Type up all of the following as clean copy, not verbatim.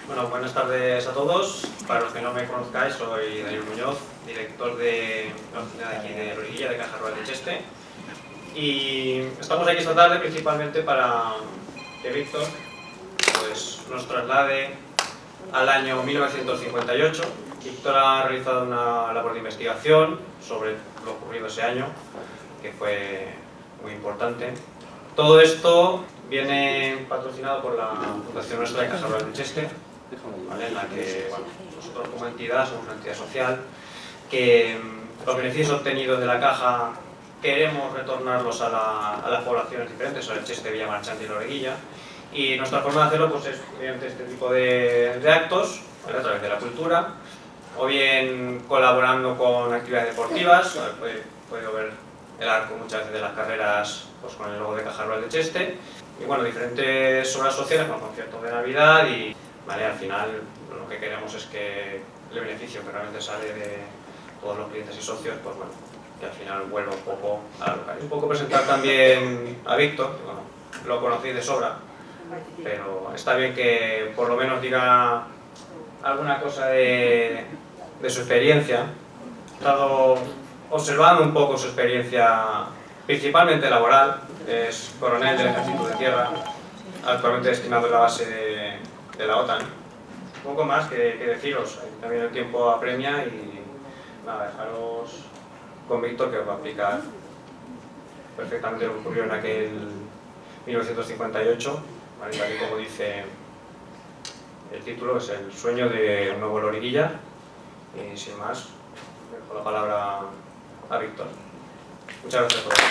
Bueno, buenas tardes a todos. Para los que no me conozcáis, soy Daniel Muñoz, director de la oficina de aquí de Loriguilla, de Caja Rural de Cheste. Y estamos aquí esta tarde principalmente para que Víctor pues, nos traslade al año 1958. Víctor ha realizado una labor de investigación sobre lo ocurrido ese año, que fue muy importante. Todo esto viene patrocinado por la Fundación nuestra de Caja Rural de Cheste, ¿vale? En la que bueno, nosotros como entidad somos una entidad social que los beneficios obtenidos de la caja queremos retornarlos a las poblaciones diferentes, a Cheste, Villamarchante y Loriguilla, y nuestra forma de hacerlo pues, es mediante este tipo de actos, ¿vale? A través de la cultura, o bien colaborando con actividades deportivas. Podido ver el arco muchas veces de las carreras pues, con el logo de Caja Rural de Cheste, y bueno, diferentes obras sociales como conciertos de Navidad y ¿vale? Al final lo que queremos es que el beneficio que realmente sale de todos los clientes y socios, pues bueno, que al final vuelva un poco a la local. Un poco presentar también a Víctor, que bueno, lo conocí de sobra, pero está bien que por lo menos diga alguna cosa de su experiencia. He estado observando un poco su experiencia, principalmente laboral. Es coronel del Ejército de Tierra, actualmente destinado en la base de la OTAN. Un poco más que deciros, también el tiempo apremia y nada, dejaros con Víctor que os va a explicar perfectamente lo que ocurrió en aquel 1958, ¿vale? Tal y como dice el título, es el sueño de un nuevo Loriguilla. Y sin más, dejo la palabra a Víctor. Muchas gracias por todo.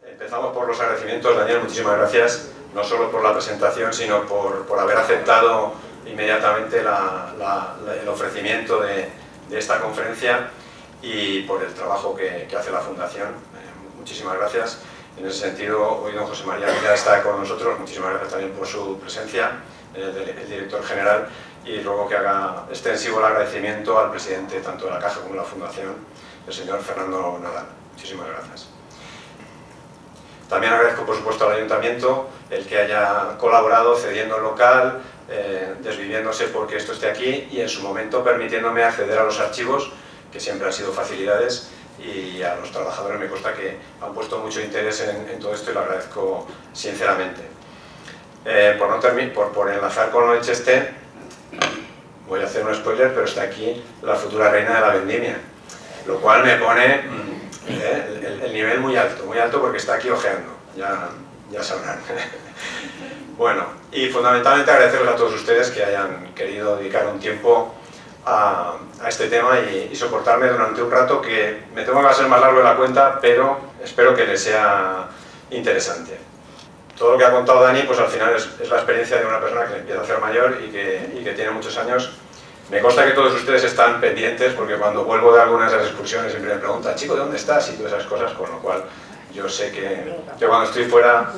Empezamos por los agradecimientos, Daniel, muchísimas gracias, no solo por la presentación, sino por haber aceptado inmediatamente el ofrecimiento de esta conferencia y por el trabajo que hace la Fundación. Muchísimas gracias. En ese sentido, hoy don José María Vila está con nosotros, muchísimas gracias también por su presencia, el director general, y luego que haga extensivo el agradecimiento al presidente tanto de la Caja como de la Fundación, el señor Fernando Nadal. Muchísimas gracias. También agradezco, por supuesto, al Ayuntamiento el que haya colaborado cediendo el local, desviviéndose porque esto esté aquí y en su momento permitiéndome acceder a los archivos, que siempre han sido facilidades, y a los trabajadores me consta que han puesto mucho interés en todo esto y lo agradezco sinceramente. Por enlazar con lo de Cheste, voy a hacer un spoiler, pero está aquí la futura reina de la vendimia, lo cual me pone el nivel muy alto porque está aquí ojeando, ya sabrán. Bueno, y fundamentalmente agradecerles a todos ustedes que hayan querido dedicar un tiempo a este tema y soportarme durante un rato que me temo que va a ser más largo de la cuenta, pero espero que les sea interesante. Todo lo que ha contado Dani, pues al final es la experiencia de una persona que empieza a ser mayor y que tiene muchos años. Me consta que todos ustedes están pendientes porque cuando vuelvo de algunas de las excursiones siempre me preguntan, chico, ¿de dónde estás? Y todas esas cosas, con lo cual yo sé que cuando estoy fuera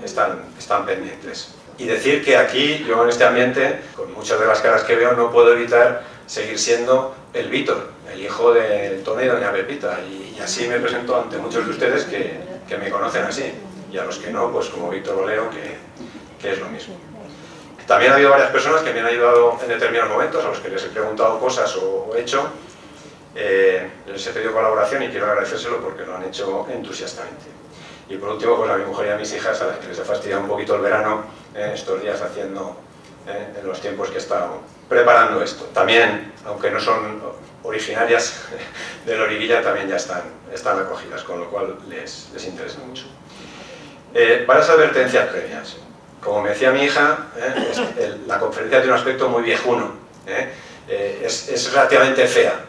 están pendientes. Y decir que aquí, yo en este ambiente, con muchas de las caras que veo, no puedo evitar seguir siendo el Víctor, el hijo de Tony y doña Pepita. Y así me presento ante muchos de ustedes que me conocen así. Y a los que no, pues como Víctor Bolero, que es lo mismo. También ha habido varias personas que me han ayudado en determinados momentos, a los que les he preguntado cosas o hecho. Les he pedido colaboración y quiero agradecérselo porque lo han hecho entusiastamente. Y por último, pues a mi mujer y a mis hijas, a las que les he fastidiado un poquito el verano estos días haciendo, en los tiempos que he estado preparando esto. También, aunque no son originarias de Loriguilla, también ya están acogidas, con lo cual les interesa mucho. Varias advertencias previas. Como me decía mi hija, la conferencia tiene un aspecto muy viejuno, es relativamente fea,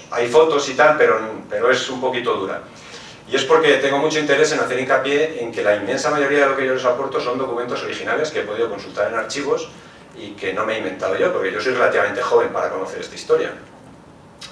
hay fotos y tal, pero es un poquito dura. Y es porque tengo mucho interés en hacer hincapié en que la inmensa mayoría de lo que yo les aporto son documentos originales que he podido consultar en archivos y que no me he inventado yo, porque yo soy relativamente joven para conocer esta historia.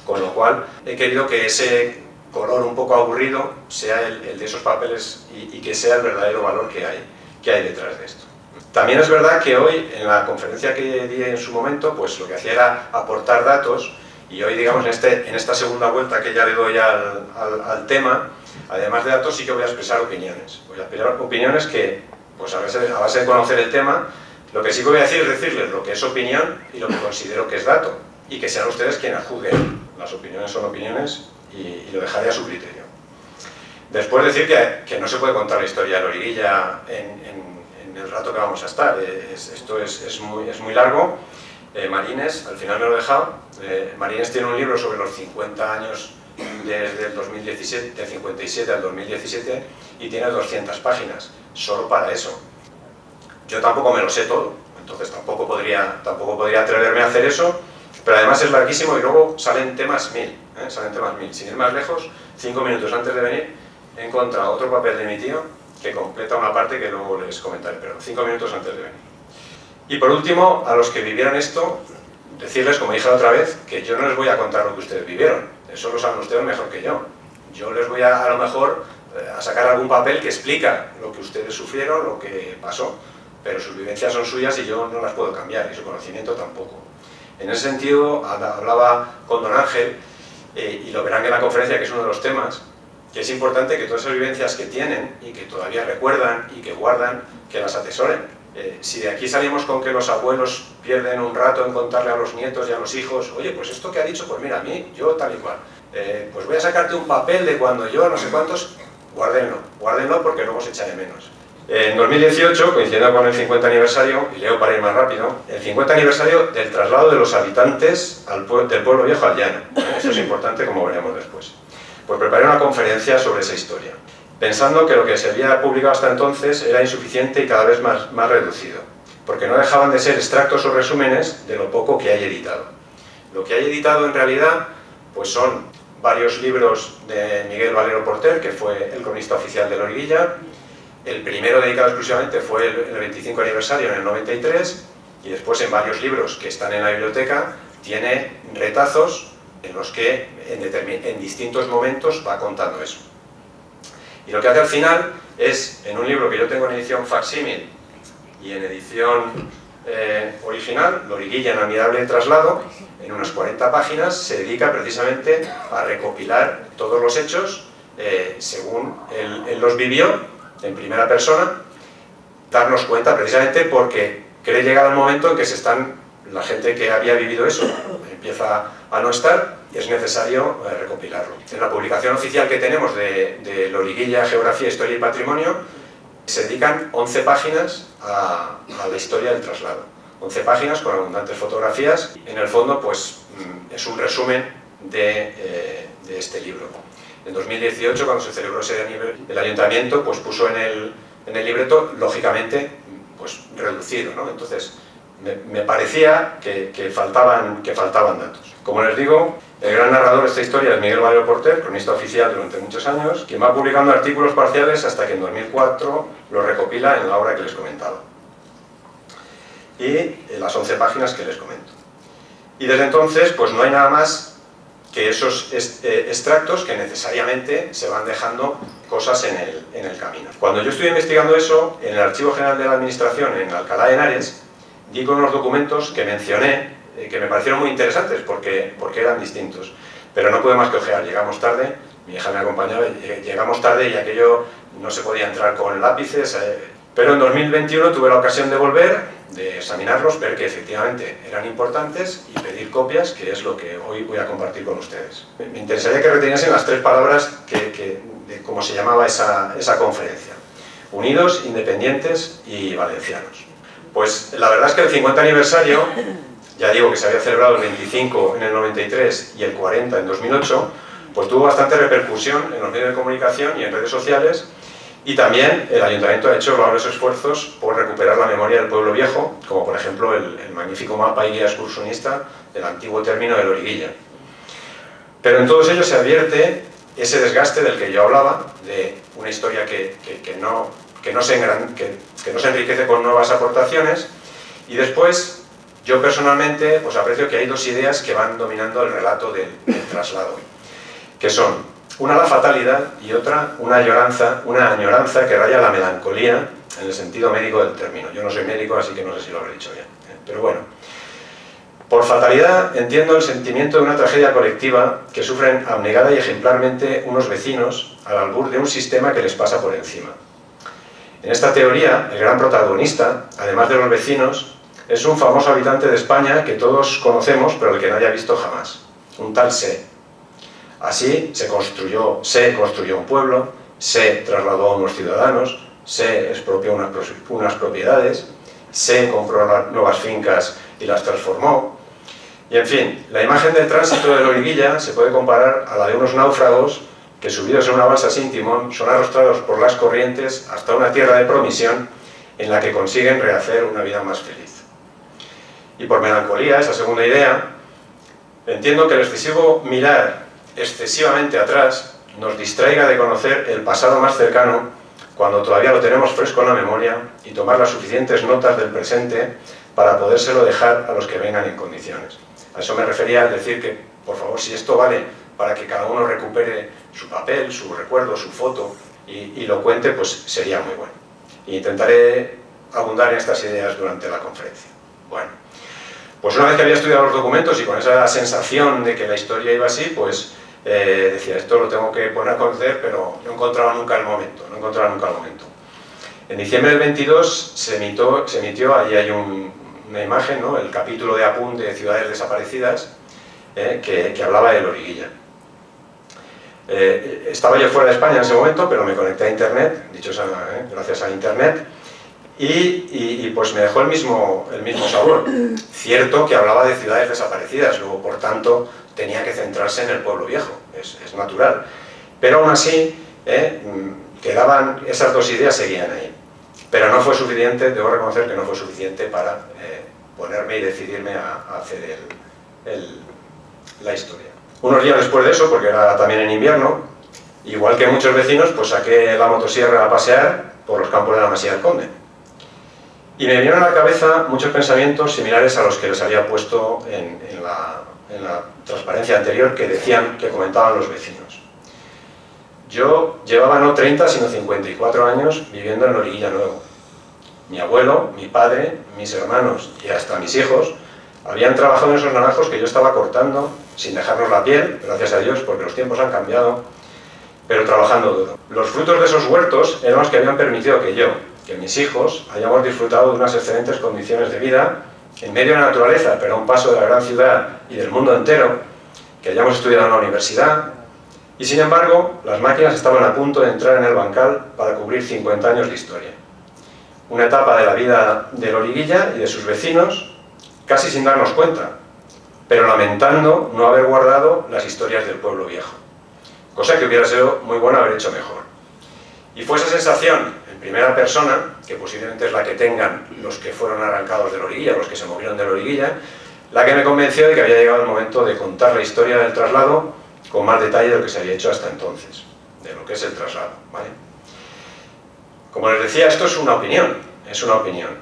Con lo cual he querido que ese color un poco aburrido sea el de esos papeles y que sea el verdadero valor que hay detrás de esto. También es verdad que hoy, en la conferencia que di en su momento, pues lo que hacía era aportar datos Y hoy, digamos, en esta segunda vuelta que ya le doy al tema, además de datos, sí que voy a expresar opiniones. Voy a expresar opiniones que, pues a base de conocer el tema, lo que sí que voy a decir es decirles lo que es opinión y lo que considero que es dato. Y que sean ustedes quienes juzguen. Las opiniones son opiniones y lo dejaré a su criterio. Después decir que no se puede contar la historia de Loriguilla en el rato que vamos a estar. Esto es muy largo. Marines, al final me lo he dejado. Marines tiene un libro sobre los 50 años desde el 2017, del 57 al 2017, y tiene 200 páginas, solo para eso. Yo tampoco me lo sé todo, entonces tampoco podría atreverme a hacer eso, pero además es larguísimo y luego salen temas mil. Sin ir más lejos, 5 minutos antes de venir, he encontrado otro papel de mi tío que completa una parte que luego les comentaré, pero 5 minutos antes de venir. Y por último, a los que vivieron esto, decirles, como dije la otra vez, que yo no les voy a contar lo que ustedes vivieron. Eso lo saben ustedes mejor que yo. Yo les voy a lo mejor, a sacar algún papel que explica lo que ustedes sufrieron, lo que pasó. Pero sus vivencias son suyas y yo no las puedo cambiar, y su conocimiento tampoco. En ese sentido, hablaba con don Ángel, y lo verán en la conferencia, que es uno de los temas, que es importante que todas esas vivencias que tienen y que todavía recuerdan y que guardan, que las atesoren. Si de aquí salimos con que los abuelos pierden un rato en contarle a los nietos y a los hijos, oye, pues esto que ha dicho, pues mira, a mí, yo tal y cual, pues voy a sacarte un papel de cuando yo, no sé cuántos, guárdenlo porque luego se echa de menos. En 2018, coincidiendo con el 50 aniversario, y leo para ir más rápido, el 50 aniversario del traslado de los habitantes del pueblo viejo al llano. Eso es importante, como veremos después. Pues preparé una conferencia sobre esa historia, pensando que lo que se había publicado hasta entonces era insuficiente y cada vez más reducido, porque no dejaban de ser extractos o resúmenes de lo poco que hay editado. Lo que hay editado en realidad pues son varios libros de Miguel Valero Porter, que fue el cronista oficial de Loriguilla. El primero dedicado exclusivamente fue el 25 aniversario en el 93, y después en varios libros que están en la biblioteca tiene retazos en los que en distintos momentos va contando eso. Y lo que hace al final es, en un libro que yo tengo en edición facsímil y en edición original, Loriguilla en admirable traslado, en unas 40 páginas, se dedica precisamente a recopilar todos los hechos según él los vivió, en primera persona, darnos cuenta precisamente porque cree llegar el momento en que la gente que había vivido eso empieza a no estar y es necesario recopilarlo. En la publicación oficial que tenemos de Loriguilla, Geografía, Historia y Patrimonio, se dedican 11 páginas a la historia del traslado. 11 páginas con abundantes fotografías. En el fondo, pues, es un resumen de este libro. En 2018, cuando se celebró ese aniversario, el ayuntamiento pues, puso en el libreto, lógicamente, pues, reducido, ¿no? Entonces, me parecía que faltaban datos. Como les digo, el gran narrador de esta historia es Miguel Valero Porter, cronista oficial durante muchos años, quien va publicando artículos parciales hasta que en 2004 los recopila en la obra que les comentaba. Y en las 11 páginas que les comento. Y desde entonces, pues no hay nada más que esos extractos que necesariamente se van dejando cosas en el camino. Cuando yo estuve investigando eso, en el Archivo General de la Administración, en Alcalá de Henares, di con unos documentos que mencioné, que me parecieron muy interesantes porque eran distintos. Pero no pude más que ojear, llegamos tarde, mi hija me acompañaba, llegamos tarde y aquello no se podía entrar con lápices. Pero en 2021 tuve la ocasión de volver, de examinarlos, ver que efectivamente eran importantes y pedir copias, que es lo que hoy voy a compartir con ustedes. Me interesaría que reteniesen las 3 palabras de cómo se llamaba esa conferencia: unidos, independientes y valencianos. Pues la verdad es que el 50 aniversario, ya digo que se había celebrado el 25 en el 93 y el 40 en 2008, pues tuvo bastante repercusión en los medios de comunicación y en redes sociales, y también el ayuntamiento ha hecho loables esfuerzos por recuperar la memoria del pueblo viejo, como por ejemplo el magnífico mapa y guía excursionista del antiguo término de Loriguilla. Pero en todos ellos se advierte ese desgaste del que yo hablaba, de una historia que no se enriquece con nuevas aportaciones, y después yo personalmente pues aprecio que hay 2 ideas que van dominando el relato del traslado, que son una la fatalidad y otra una añoranza que raya la melancolía en el sentido médico del término. Yo no soy médico, así que no sé si lo habré dicho bien, pero bueno. Por fatalidad entiendo el sentimiento de una tragedia colectiva que sufren abnegada y ejemplarmente unos vecinos al albur de un sistema que les pasa por encima. En esta teoría, el gran protagonista, además de los vecinos, es un famoso habitante de España que todos conocemos, pero el que nadie ha visto jamás, un tal Se. Así se construyó un pueblo, Se trasladó a unos ciudadanos, Se expropió unas propiedades, Se compró nuevas fincas y las transformó. Y en fin, la imagen del tránsito de Loriguilla se puede comparar a la de unos náufragos que, subidos en una balsa sin timón, son arrastrados por las corrientes hasta una tierra de promisión en la que consiguen rehacer una vida más feliz. Y por melancolía, esa segunda idea, entiendo que el excesivo mirar excesivamente atrás nos distraiga de conocer el pasado más cercano cuando todavía lo tenemos fresco en la memoria y tomar las suficientes notas del presente para podérselo dejar a los que vengan en condiciones. A eso me refería al decir que, por favor, si esto vale para que cada uno recupere su papel, su recuerdo, su foto y lo cuente, pues sería muy bueno. E intentaré abundar en estas ideas durante la conferencia. Bueno, pues una vez que había estudiado los documentos y con esa sensación de que la historia iba así, pues decía, esto lo tengo que poner a conocer, pero no encontraba nunca el momento, En diciembre del 22 se emitió, ahí hay una imagen, ¿no? El capítulo de apunte de Ciudades Desaparecidas, que hablaba de Loriguilla. Estaba yo fuera de España en ese momento, pero me conecté a internet, dicho sea, gracias a internet, y pues me dejó el mismo sabor. Cierto que hablaba de ciudades desaparecidas, luego por tanto tenía que centrarse en el pueblo viejo, es natural. Pero aún así, quedaban, esas dos ideas seguían ahí. Pero no fue suficiente, debo reconocer que no fue suficiente para ponerme y decidirme a hacer la historia. Unos días después de eso, porque era también en invierno, igual que muchos vecinos, pues saqué la motosierra a pasear por los campos de la Masía del Conde. Y me vinieron a la cabeza muchos pensamientos similares a los que les había puesto en la transparencia anterior que comentaban los vecinos. Yo llevaba no 30, sino 54 años viviendo en Loriguilla Nuevo. Mi abuelo, mi padre, mis hermanos y hasta mis hijos habían trabajado en esos naranjos que yo estaba cortando, sin dejarnos la piel, gracias a Dios, porque los tiempos han cambiado, pero trabajando duro. Los frutos de esos huertos eran los que habían permitido que mis hijos hayamos disfrutado de unas excelentes condiciones de vida en medio de la naturaleza, pero a un paso de la gran ciudad y del mundo entero, que hayamos estudiado en la universidad, y sin embargo, las máquinas estaban a punto de entrar en el bancal para cubrir 50 años de historia. Una etapa de la vida de Loriguilla y de sus vecinos, casi sin darnos cuenta, pero lamentando no haber guardado las historias del pueblo viejo, cosa que hubiera sido muy bueno haber hecho mejor. Y fue esa sensación, en primera persona, que posiblemente es la que tengan los que fueron arrancados de Loriguilla, los que se movieron de Loriguilla, la que me convenció de que había llegado el momento de contar la historia del traslado con más detalle de lo que se había hecho hasta entonces, de lo que es el traslado, ¿vale? Como les decía, esto es una opinión,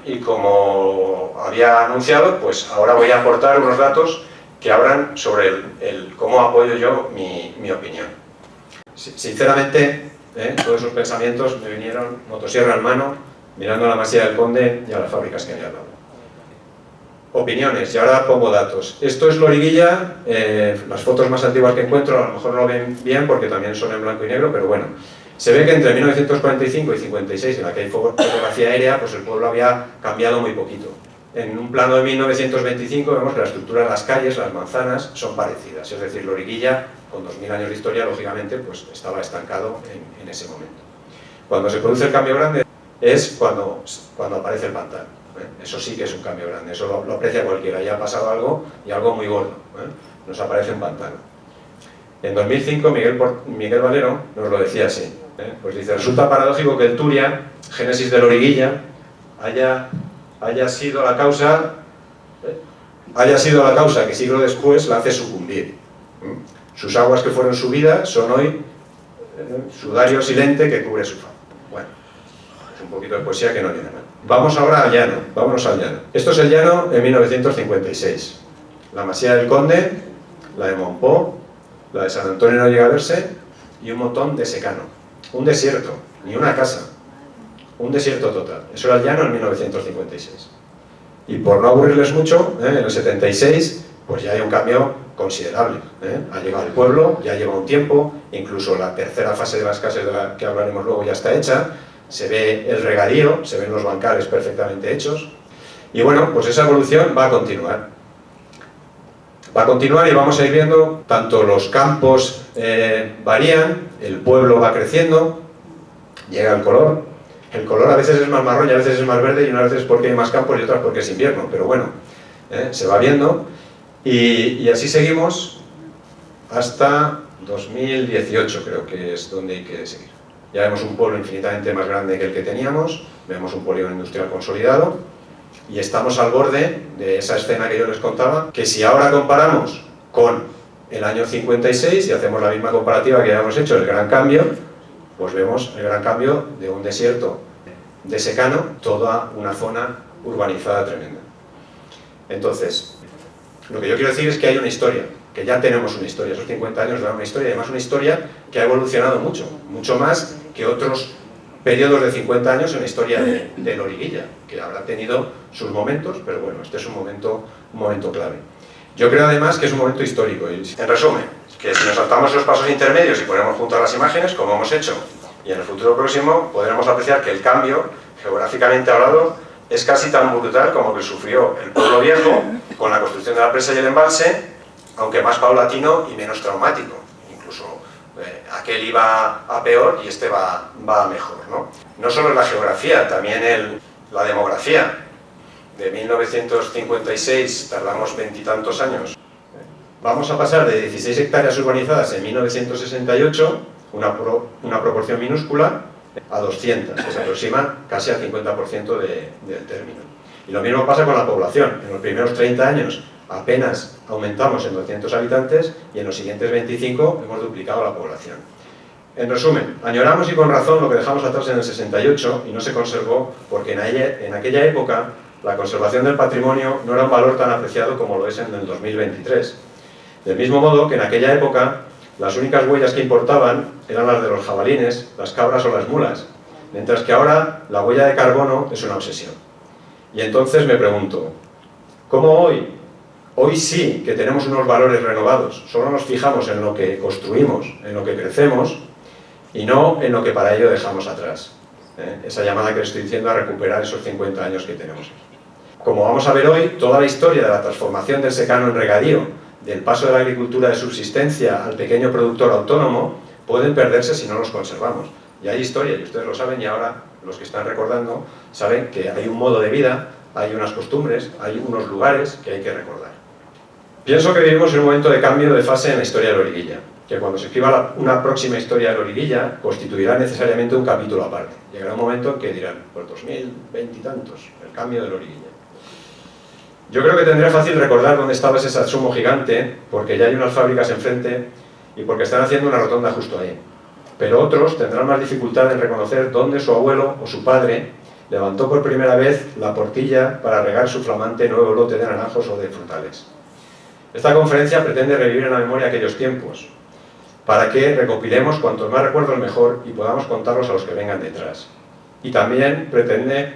y como había anunciado, pues ahora voy a aportar unos datos que hablan sobre cómo apoyo yo mi opinión. Sinceramente, todos esos pensamientos me vinieron motosierra en mano, mirando a la Masía del Conde y a las fábricas que había al lado. Opiniones, y ahora pongo datos. Esto es Loriguilla, las fotos más antiguas que encuentro, a lo mejor no lo ven bien porque también son en blanco y negro, pero bueno. Se ve que entre 1945 y 56, en la que hay fotografía aérea, pues el pueblo había cambiado muy poquito. En un plano de 1925 vemos que la estructura de las calles, las manzanas, son parecidas. Es decir, Loriguilla, con 2000 años de historia, lógicamente, pues estaba estancado en ese momento. Cuando se produce el cambio grande es cuando aparece el pantano. Eso sí que es un cambio grande, eso lo aprecia cualquiera. Ya ha pasado algo, y algo muy gordo. Nos aparece un pantano. En 2005 Miguel Valero nos lo decía así. Pues dice, resulta paradójico que el Turia, génesis de Loriguilla, haya sido la causa que siglo después la hace sucumbir. Sus aguas que fueron subidas son hoy sudario silente que cubre su faz. Bueno, es un poquito de poesía que no viene mal. Vamos ahora al llano, vámonos al llano. Esto es el llano en 1956. La Masía del Conde, la de Montpó, la de San Antonio no llega a verse, y un montón de secano. Un desierto, ni una casa. Un desierto total. Eso era el llano en 1956. Y por no aburrirles mucho, en el 76, pues ya hay un cambio considerable. Ha llegado el pueblo, ya lleva un tiempo, incluso la tercera fase de las casas de la que hablaremos luego ya está hecha, se ve el regadío, se ven los bancales perfectamente hechos, y bueno, pues esa evolución va a continuar. Va a continuar y vamos a ir viendo, tanto los campos varían, el pueblo va creciendo, llega el color a veces es más marrón y a veces es más verde, y unas veces porque hay más campos y otras porque es invierno, pero bueno, se va viendo, y así seguimos hasta 2018, creo que es donde hay que seguir. Ya vemos un pueblo infinitamente más grande que el que teníamos, vemos un polígono industrial consolidado, y estamos al borde de esa escena que yo les contaba, que si ahora comparamos con el año 56 y hacemos la misma comparativa que ya hemos hecho, el gran cambio, pues vemos el gran cambio de un desierto de secano, toda una zona urbanizada tremenda. Entonces, lo que yo quiero decir es que hay una historia, que ya tenemos una historia, esos 50 años dan una historia, y además una historia que ha evolucionado mucho, mucho más que otros periodos de 50 años en la historia de Loriguilla, que habrá tenido sus momentos, pero bueno, este es un momento clave. Yo creo además que es un momento histórico. En resumen, que si nos saltamos los pasos intermedios y ponemos juntas las imágenes, como hemos hecho, y en el futuro próximo podremos apreciar que el cambio, geográficamente hablado, es casi tan brutal como que sufrió el pueblo viejo con la construcción de la presa y el embalse, aunque más paulatino y menos traumático. Incluso aquel iba a peor y este va a mejor, ¿no? No solo la geografía, también la demografía. De 1956 tardamos 20 y tantos años. Vamos a pasar de 16 hectáreas urbanizadas en 1968, una proporción minúscula, a 200, que se aproxima casi al 50% del término. Y lo mismo pasa con la población. En los primeros 30 años apenas aumentamos en 200 habitantes y en los siguientes 25 hemos duplicado la población. En resumen, añoramos y con razón lo que dejamos atrás en el 68 y no se conservó porque en aquella época la conservación del patrimonio no era un valor tan apreciado como lo es en el 2023. Del mismo modo que en aquella época las únicas huellas que importaban eran las de los jabalines, las cabras o las mulas, mientras que ahora la huella de carbono es una obsesión. Y entonces me pregunto, ¿cómo hoy? Hoy sí que tenemos unos valores renovados, solo nos fijamos en lo que construimos, en lo que crecemos, y no en lo que para ello dejamos atrás. Esa llamada que estoy diciendo a recuperar esos 50 años que tenemos. Como vamos a ver hoy, toda la historia de la transformación del secano en regadío, del paso de la agricultura de subsistencia al pequeño productor autónomo, pueden perderse si no los conservamos. Y hay historia, y ustedes lo saben, y ahora los que están recordando saben que hay un modo de vida, hay unas costumbres, hay unos lugares que hay que recordar. Pienso que vivimos en un momento de cambio de fase en la historia de Loriguilla, que cuando se escriba una próxima historia de Loriguilla constituirá necesariamente un capítulo aparte. Llegará un momento en que dirán, pues 2020 y tantos, el cambio de Loriguilla. Yo creo que tendré fácil recordar dónde estaba ese Satsumo gigante, porque ya hay unas fábricas enfrente y porque están haciendo una rotonda justo ahí. Pero otros tendrán más dificultad en reconocer dónde su abuelo o su padre levantó por primera vez la portilla para regar su flamante nuevo lote de naranjos o de frutales. Esta conferencia pretende revivir en la memoria aquellos tiempos, para que recopilemos cuantos más recuerdos mejor y podamos contarlos a los que vengan detrás. Y también pretende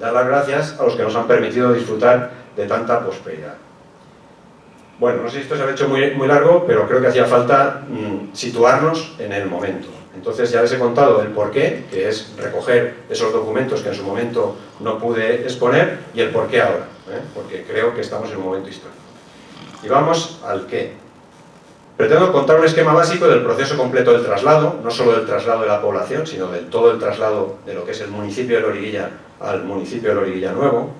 dar las gracias a los que nos han permitido disfrutar de tanta prosperidad. Bueno, no sé si esto se ha hecho muy largo, pero creo que hacía falta situarnos en el momento. Entonces ya les he contado el porqué, que es recoger esos documentos que en su momento no pude exponer, y el porqué ahora, porque creo que estamos en un momento histórico. Y vamos al qué. Pretendo contar un esquema básico del proceso completo del traslado, no solo del traslado de la población, sino del todo el traslado de lo que es el municipio de Loriguilla al municipio de Loriguilla Nuevo,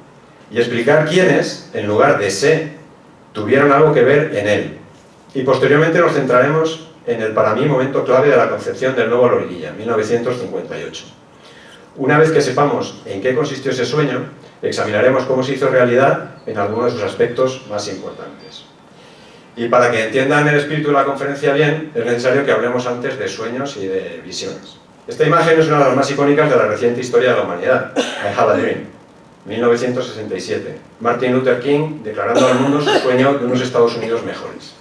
y explicar quiénes, en lugar de se, tuvieron algo que ver en él. Y posteriormente nos centraremos en el, para mí, momento clave de la concepción del nuevo Loriguilla, 1958. Una vez que sepamos en qué consistió ese sueño, examinaremos cómo se hizo realidad en algunos de sus aspectos más importantes. Y para que entiendan el espíritu de la conferencia bien, es necesario que hablemos antes de sueños y de visiones. Esta imagen es una de las más icónicas de la reciente historia de la humanidad, I Have a Dream, 1967. Martin Luther King declarando al mundo su sueño de unos Estados Unidos mejores.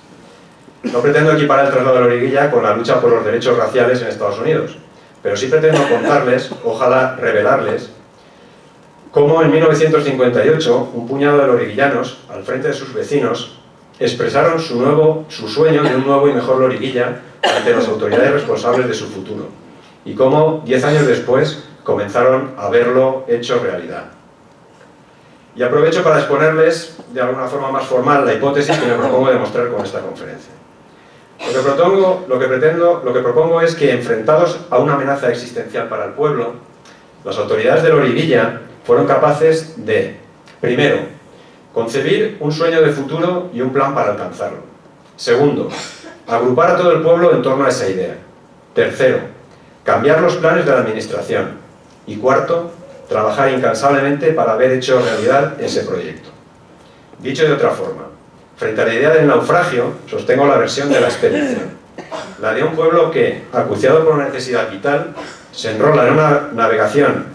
No pretendo equiparar el traslado de Loriguilla con la lucha por los derechos raciales en Estados Unidos, pero sí pretendo contarles, ojalá revelarles, cómo en 1958 un puñado de loriguillanos, al frente de sus vecinos, expresaron su sueño de un nuevo y mejor Loriguilla ante las autoridades responsables de su futuro, y cómo 10 años después comenzaron a verlo hecho realidad. Y aprovecho para exponerles de alguna forma más formal la hipótesis que me propongo demostrar con esta conferencia. Lo que propongo es que, enfrentados a una amenaza existencial para el pueblo, las autoridades de Loriguilla fueron capaces de, primero, concebir un sueño de futuro y un plan para alcanzarlo. Segundo, agrupar a todo el pueblo en torno a esa idea. Tercero, cambiar los planes de la administración. Y cuarto, trabajar incansablemente para haber hecho realidad ese proyecto. Dicho de otra forma, frente a la idea del naufragio, sostengo la versión de la expedición. La de un pueblo que, acuciado por una necesidad vital, se enrola en una navegación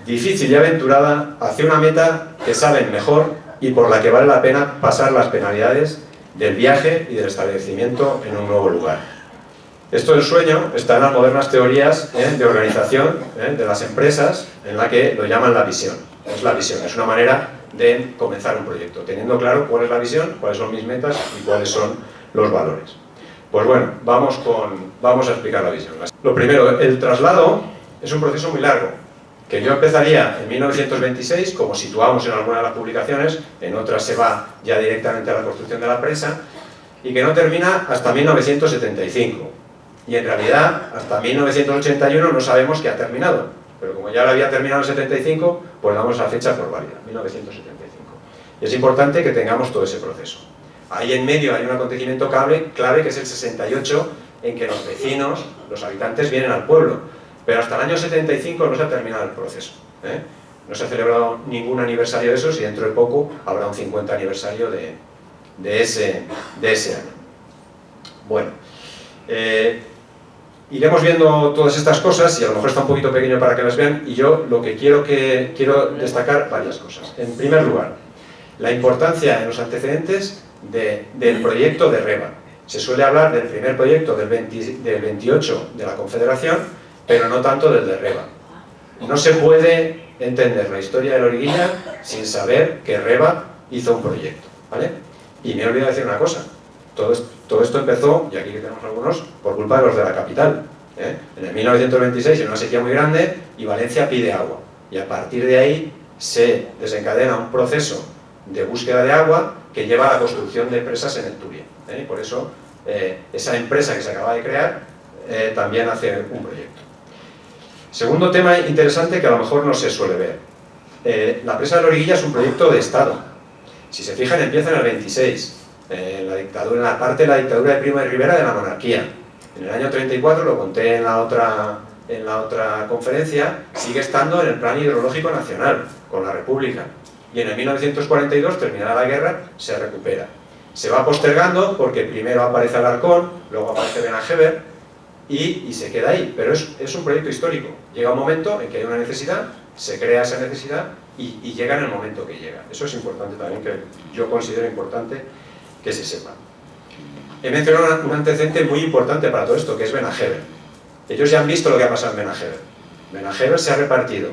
difícil y aventurada hacia una meta que saben mejor y por la que vale la pena pasar las penalidades del viaje y del establecimiento en un nuevo lugar. Esto del sueño está en las modernas teorías de organización de las empresas, en la que lo llaman la visión. Es la visión, es una manera de comenzar un proyecto, teniendo claro cuál es la visión, cuáles son mis metas y cuáles son los valores. Pues bueno, vamos a explicar la visión. Lo primero, el traslado es un proceso muy largo, que yo empezaría en 1926, como situamos en alguna de las publicaciones, en otras se va ya directamente a la construcción de la presa, y que no termina hasta 1975. Y en realidad, hasta 1981 no sabemos que ha terminado, pero como ya lo había terminado en 75, pues damos la fecha por válida, 1975. Y es importante que tengamos todo ese proceso. Ahí en medio hay un acontecimiento clave que es el 68, en que los vecinos, los habitantes, vienen al pueblo. Pero hasta el año 75 no se ha terminado el proceso. No se ha celebrado ningún aniversario de esos y dentro de poco habrá un 50 aniversario de ese año. Bueno, iremos viendo todas estas cosas y a lo mejor está un poquito pequeño para que las vean, y yo lo que quiero destacar varias cosas. En primer lugar, la importancia en los antecedentes del proyecto de REBA. Se suele hablar del primer proyecto del 28 de la Confederación, pero no tanto del de REBA. No se puede entender la historia de Loriguilla sin saber que REBA hizo un proyecto, ¿vale? Y me he olvidado decir una cosa. Todo esto empezó, y aquí tenemos algunos, por culpa de los de la capital. En el 1926, en una sequía muy grande, y Valencia pide agua. Y a partir de ahí se desencadena un proceso de búsqueda de agua que lleva a la construcción de presas en el Turia. Y por eso esa empresa que se acaba de crear también hace un proyecto. Segundo tema interesante que a lo mejor no se suele ver. La presa de Loriguilla es un proyecto de Estado. Si se fijan, empieza en el 26, en la parte de la dictadura de Primo de Rivera de la monarquía. En el año 34, lo conté en la otra conferencia, sigue estando en el Plan Hidrológico Nacional, con la República. Y en el 1942, terminada la guerra, se recupera. Se va postergando porque primero aparece Alarcón, luego aparece Benajever, y se queda ahí, pero es un proyecto histórico. Llega un momento en que hay una necesidad, se crea esa necesidad y llega en el momento que llega. Eso es importante también, que yo considero importante que se sepa. He mencionado un antecedente muy importante para todo esto, que es Benajever. Ellos ya han visto lo que ha pasado en Benajever. Benajever se ha repartido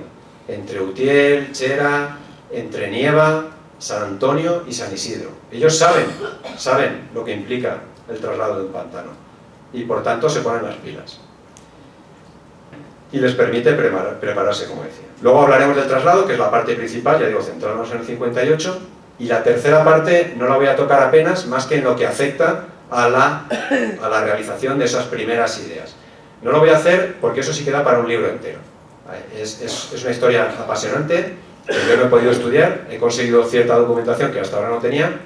entre Utiel, Chera, entre Nieva, San Antonio y San Isidro. Ellos saben lo que implica el traslado de un pantano. Y por tanto se ponen las pilas. Y les permite prepararse, como decía. Luego hablaremos del traslado, que es la parte principal, ya digo, centrarnos en el 58, y la tercera parte no la voy a tocar apenas, más que en lo que afecta a la realización de esas primeras ideas. No lo voy a hacer porque eso sí queda para un libro entero. Es una historia apasionante, que yo no he podido estudiar, he conseguido cierta documentación que hasta ahora no tenía,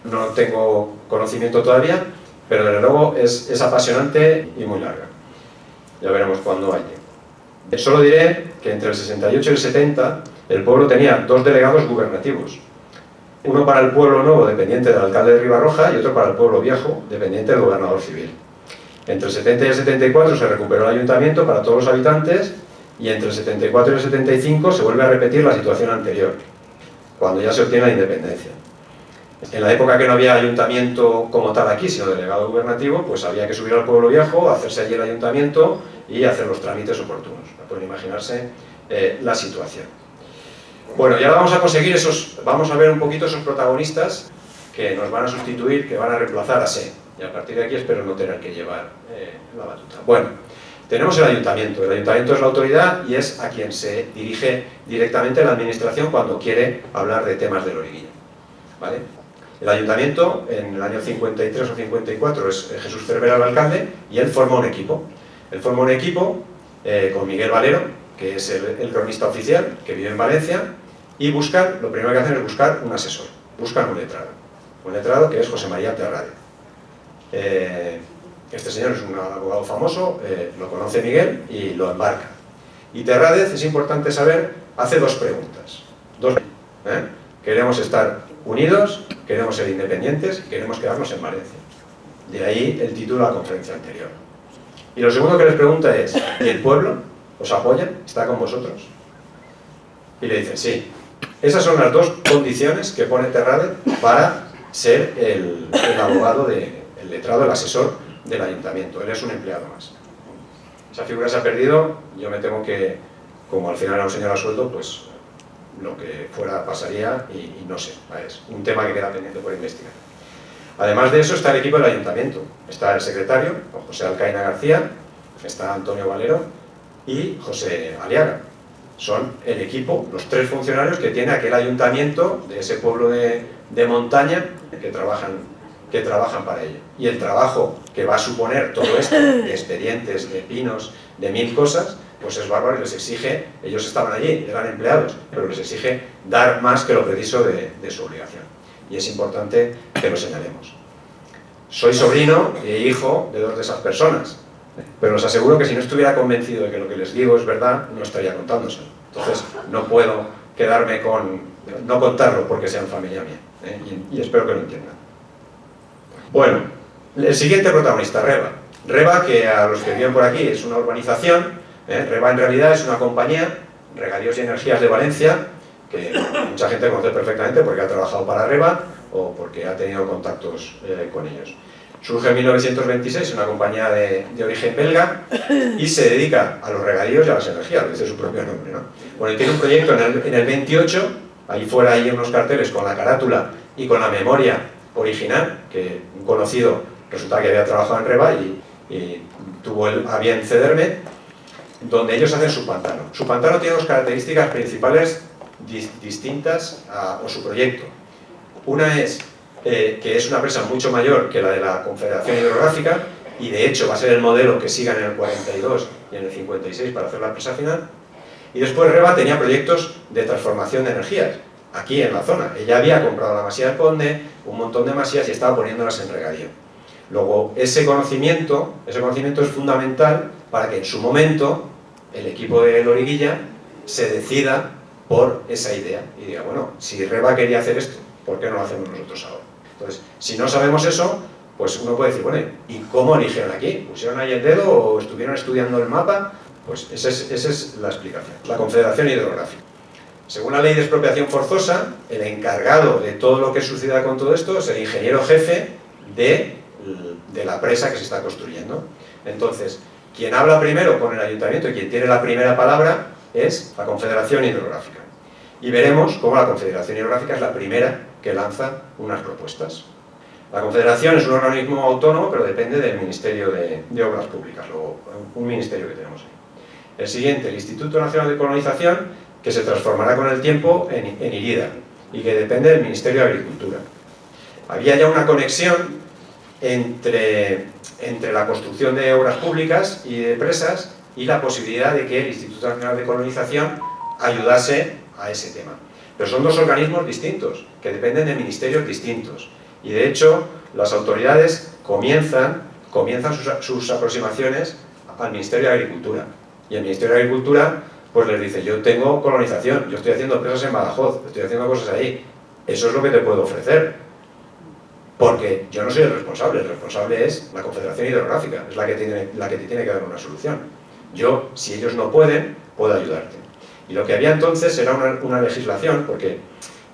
no tengo conocimiento todavía, pero desde luego es apasionante y muy larga. Ya veremos cuándo hay tiempo. Solo diré que entre el 68 y el 70 el pueblo tenía dos delegados gubernativos. Uno para el pueblo nuevo, dependiente del alcalde de Ribarroja, y otro para el pueblo viejo, dependiente del gobernador civil. Entre el 70 y el 74 se recuperó el ayuntamiento para todos los habitantes, y entre el 74 y el 75 se vuelve a repetir la situación anterior, cuando ya se obtiene la independencia. En la época que no había ayuntamiento como tal aquí, sino delegado gubernativo, pues había que subir al pueblo viejo, hacerse allí el ayuntamiento y hacer los trámites oportunos. Pueden imaginarse la situación. Bueno, y ahora vamos a conseguir vamos a ver un poquito esos protagonistas que nos van a sustituir, que van a reemplazar a SE. Y a partir de aquí espero no tener que llevar la batuta. Bueno, tenemos el ayuntamiento. El ayuntamiento es la autoridad y es a quien se dirige directamente la administración cuando quiere hablar de temas de Loriguilla, ¿vale? El ayuntamiento, en el año 53 o 54, es Jesús Cervera el alcalde, y él forma un equipo. Él forma un equipo con Miguel Valero, que es el cronista oficial, que vive en Valencia, y lo primero que hacen es buscar un asesor, buscan un letrado que es José María Terrade. Este señor es un abogado famoso, lo conoce Miguel y lo embarca. Y Terrádez, es importante saber, hace dos preguntas. Queremos estar unidos, queremos ser independientes, queremos quedarnos en Valencia. De ahí el título de la conferencia anterior. Y lo segundo que les pregunta es, ¿y el pueblo os apoya? ¿Está con vosotros? Y le dicen, sí. Esas son las dos condiciones que pone Terrádez para ser el abogado, el letrado, el asesor del ayuntamiento. Él es un empleado más. Esa figura se ha perdido. Yo me temo que, como al final era un señor a sueldo, pues lo que fuera pasaría y no sé. Es un tema que queda pendiente por investigar. Además de eso está el equipo del ayuntamiento. Está el secretario, José Alcaina García, está Antonio Valero y José Aliaga. Son el equipo, los tres funcionarios que tiene aquel ayuntamiento de ese pueblo de montaña que trabajan para ello. Y el trabajo que va a suponer todo esto, de expedientes, de pinos, de mil cosas, pues es bárbaro y les exige, ellos estaban allí, eran empleados, pero les exige dar más que lo preciso de su obligación. Y es importante que lo señalemos. Soy sobrino e hijo de dos de esas personas, pero os aseguro que si no estuviera convencido de que lo que les digo es verdad, no estaría contándoselo. Entonces, no puedo quedarme no contarlo porque sean familia mía, y espero que lo entiendan. Bueno, el siguiente protagonista, Reba. Reba, que a los que viven por aquí es una urbanización. Reba en realidad es una compañía, Regadíos y Energías de Valencia, que mucha gente conoce perfectamente porque ha trabajado para Reba o porque ha tenido contactos con ellos. Surge en 1926, es una compañía de origen belga y se dedica a los regadíos y a las energías, dice su propio nombre, ¿no? Bueno, y tiene un proyecto en el 28, ahí fuera hay unos carteles con la carátula y con la memoria original, que un conocido resulta que había trabajado en Reba y tuvo a bien cederme, donde ellos hacen su pantano. Su pantano tiene dos características principales distintas a su proyecto. Una es que es una presa mucho mayor que la de la Confederación Hidrográfica y de hecho va a ser el modelo que sigan en el 42 y en el 56 para hacer la presa final. Y después Reba tenía proyectos de transformación de energías aquí en la zona. Ella había comprado la masía del Conde, un montón de masías y estaba poniéndolas en regadío. Luego ese conocimiento es fundamental para que en su momento el equipo de Loriguilla se decida por esa idea y diga, bueno, si Reba quería hacer esto, ¿por qué no lo hacemos nosotros ahora? Entonces, si no sabemos eso, pues uno puede decir, bueno, ¿y cómo eligieron aquí? ¿Pusieron ahí el dedo o estuvieron estudiando el mapa? Pues esa es la explicación. La Confederación Hidrográfica. Según la ley de expropiación forzosa, el encargado de todo lo que suceda con todo esto es el ingeniero jefe de la presa que se está construyendo. Entonces, quien habla primero con el ayuntamiento y quien tiene la primera palabra es la Confederación Hidrográfica. Y veremos cómo la Confederación Hidrográfica es la primera que lanza unas propuestas. La Confederación es un organismo autónomo, pero depende del Ministerio de Obras Públicas, o un ministerio que tenemos ahí. El siguiente, el Instituto Nacional de Colonización, que se transformará con el tiempo en IRIDA, y que depende del Ministerio de Agricultura. Había ya una conexión entre la construcción de obras públicas y de presas y la posibilidad de que el Instituto Nacional de Colonización ayudase a ese tema. Pero son dos organismos distintos, que dependen de ministerios distintos. Y de hecho, las autoridades comienzan sus aproximaciones al Ministerio de Agricultura. Y el Ministerio de Agricultura pues les dice, yo tengo colonización, yo estoy haciendo presas en Badajoz, estoy haciendo cosas ahí. Eso es lo que te puedo ofrecer. Porque yo no soy el responsable es la Confederación Hidrográfica, es la que te tiene que dar una solución. Yo, si ellos no pueden, puedo ayudarte. Y lo que había entonces era una legislación, porque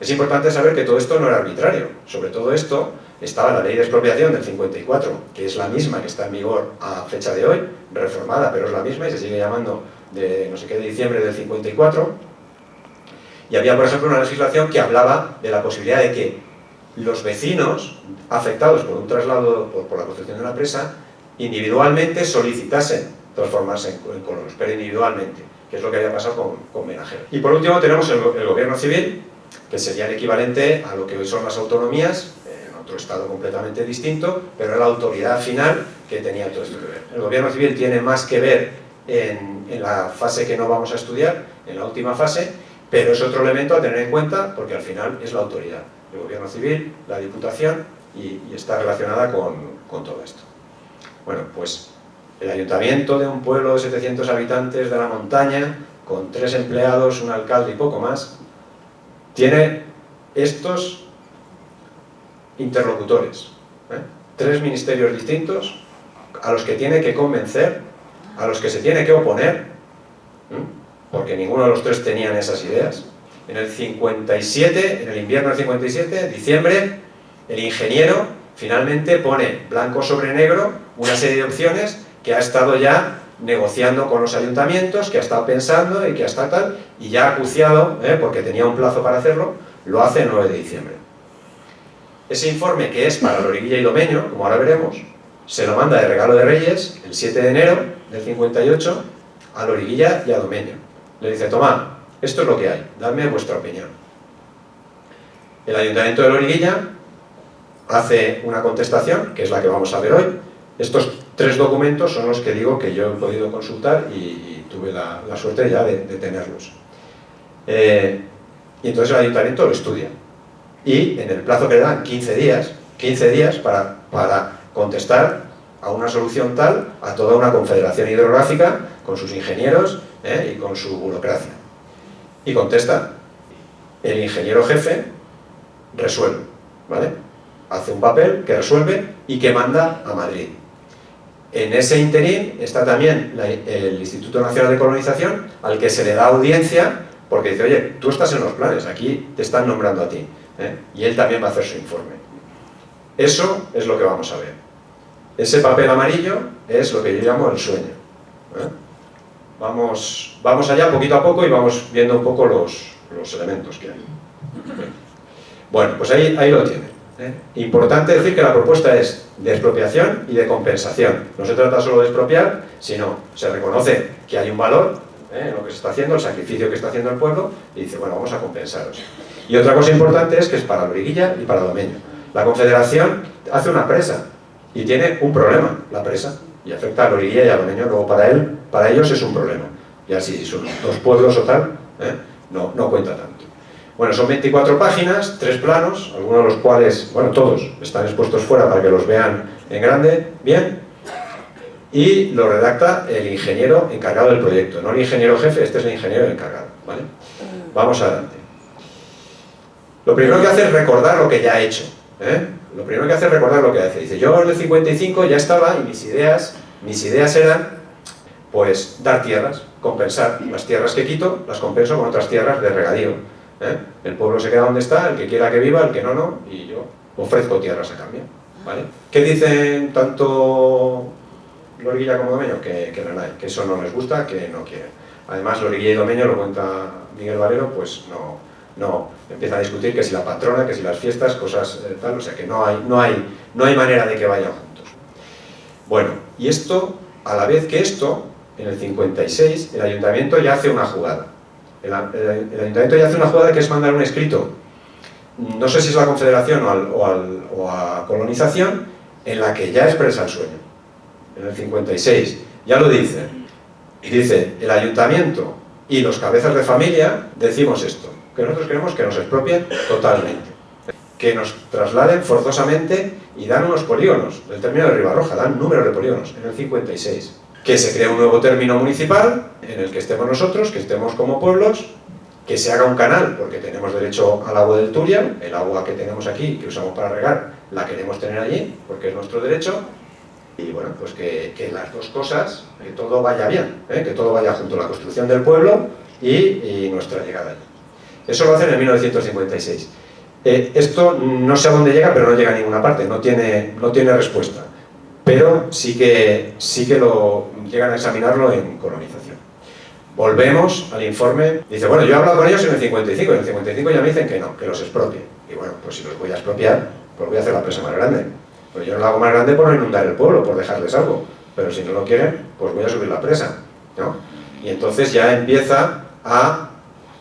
es importante saber que todo esto no era arbitrario. Sobre todo esto estaba la ley de expropiación del 54, que es la misma que está en vigor a fecha de hoy, reformada, pero es la misma y se sigue llamando de no sé qué de diciembre del 54. Y había, por ejemplo, una legislación que hablaba de la posibilidad de que los vecinos afectados por un traslado, por la construcción de una presa, individualmente solicitasen transformarse en colonos, pero individualmente, que es lo que había pasado con Benajero. Y por último tenemos el gobierno civil, que sería el equivalente a lo que hoy son las autonomías, en otro estado completamente distinto, pero era la autoridad final que tenía todo esto que ver. El gobierno civil tiene más que ver en la fase que no vamos a estudiar, en la última fase, pero es otro elemento a tener en cuenta porque al final es la autoridad, el gobierno civil, la diputación y está relacionada con todo esto. Bueno, pues el ayuntamiento de un pueblo de 700 habitantes de la montaña, con 3 empleados, un alcalde y poco más, tiene estos interlocutores, 3 ministerios distintos a los que tiene que convencer, a los que se tiene que oponer, porque ninguno de los 3 tenían esas ideas. En el 57, en el invierno del 57, diciembre, el ingeniero finalmente pone blanco sobre negro una serie de opciones que ha estado ya negociando con los ayuntamientos, que ha estado pensando y que ha estado tal, y ya ha acuciado, porque tenía un plazo para hacerlo, lo hace el 9 de diciembre. Ese informe, que es para Loriguilla y Domenyo, como ahora veremos, se lo manda de regalo de Reyes el 7 de enero del 58 a Loriguilla y a Domenyo. Le dice, tomad, esto es lo que hay, dadme vuestra opinión. El ayuntamiento de Loriguilla hace una contestación, que es la que vamos a ver hoy. Estos 3 documentos son los que digo que yo he podido consultar y tuve la suerte ya de tenerlos. Y entonces el ayuntamiento lo estudia. Y en el plazo que le dan, 15 días para contestar a una solución tal a toda una confederación hidrográfica con sus ingenieros y con su burocracia. Y contesta. El ingeniero jefe resuelve, ¿vale? Hace un papel que resuelve y que manda a Madrid. En ese interín está también el Instituto Nacional de Colonización, al que se le da audiencia porque dice, oye, tú estás en los planes, aquí te están nombrando a ti, y él también va a hacer su informe. Eso es lo que vamos a ver. Ese papel amarillo es lo que yo llamo el sueño. Vamos allá poquito a poco y vamos viendo un poco los elementos que hay. Bueno, pues ahí lo tiene. Importante decir que la propuesta es de expropiación y de compensación. No se trata solo de expropiar, sino se reconoce que hay un valor en lo que se está haciendo, el sacrificio que está haciendo el pueblo, y dice, bueno, vamos a compensaros. Y otra cosa importante es que es para Loriguilla y para Domenyo. La Confederación hace una presa y tiene un problema, la presa, y afecta a Loriguilla y a Domenyo. Luego para ellos es un problema. Ya si son 2 pueblos o tal, no cuenta tanto. Bueno, son 24 páginas, 3 planos, algunos de los cuales, bueno, todos están expuestos fuera para que los vean en grande, bien, y lo redacta el ingeniero encargado del proyecto, no el ingeniero jefe, este es el ingeniero encargado, ¿vale? Vamos adelante. Lo primero que hace es recordar lo que ya ha hecho, Lo primero que hace es recordar lo que hace. Dice, yo en el 55 ya estaba y mis ideas eran, pues, dar tierras, compensar las tierras que quito, las compenso con otras tierras de regadío. El pueblo se queda donde está, el que quiera que viva, el que no, y yo ofrezco tierras a cambio, ¿vale? ¿Qué dicen tanto Loriguilla como Domenyo? Que eso no les gusta, que no quieren. Además, Loriguilla y Domenyo, lo cuenta Miguel Valero, pues no empieza a discutir que si la patrona, que si las fiestas, cosas tal, o sea que no hay manera de que vayan juntos. Bueno, y esto, a la vez que esto, en el 56, el ayuntamiento ya hace una jugada. El ayuntamiento ya hace una jugada que es mandar un escrito, no sé si es a la Confederación o a Colonización, en la que ya expresa el sueño. En el 56, ya lo dice. Y dice, el ayuntamiento y los cabezas de familia decimos esto, que nosotros queremos que nos expropien totalmente, que nos trasladen forzosamente y dan unos polígonos, del término de Ribarroja, dan números de polígonos, en el 56. Que se cree un nuevo término municipal en el que estemos nosotros, que estemos como pueblos, que se haga un canal, porque tenemos derecho al agua del Turia, el agua que tenemos aquí, que usamos para regar, la queremos tener allí, porque es nuestro derecho, y bueno, pues que las dos cosas, que todo vaya bien, que todo vaya junto a la construcción del pueblo y nuestra llegada allí. Eso lo hacen en 1956. Esto no sé a dónde llega, pero no llega a ninguna parte, no tiene respuesta. Pero sí que lo llegan a examinarlo en colonización. Volvemos al informe. Dice, bueno, yo he hablado con ellos en el 55, y en el 55 ya me dicen que no, que los expropie. Y bueno, pues si los voy a expropiar, pues voy a hacer la presa más grande. Pues yo no la hago más grande por no inundar el pueblo, por dejarles algo. Pero si no lo quieren, pues voy a subir la presa, ¿no? Y entonces ya empieza a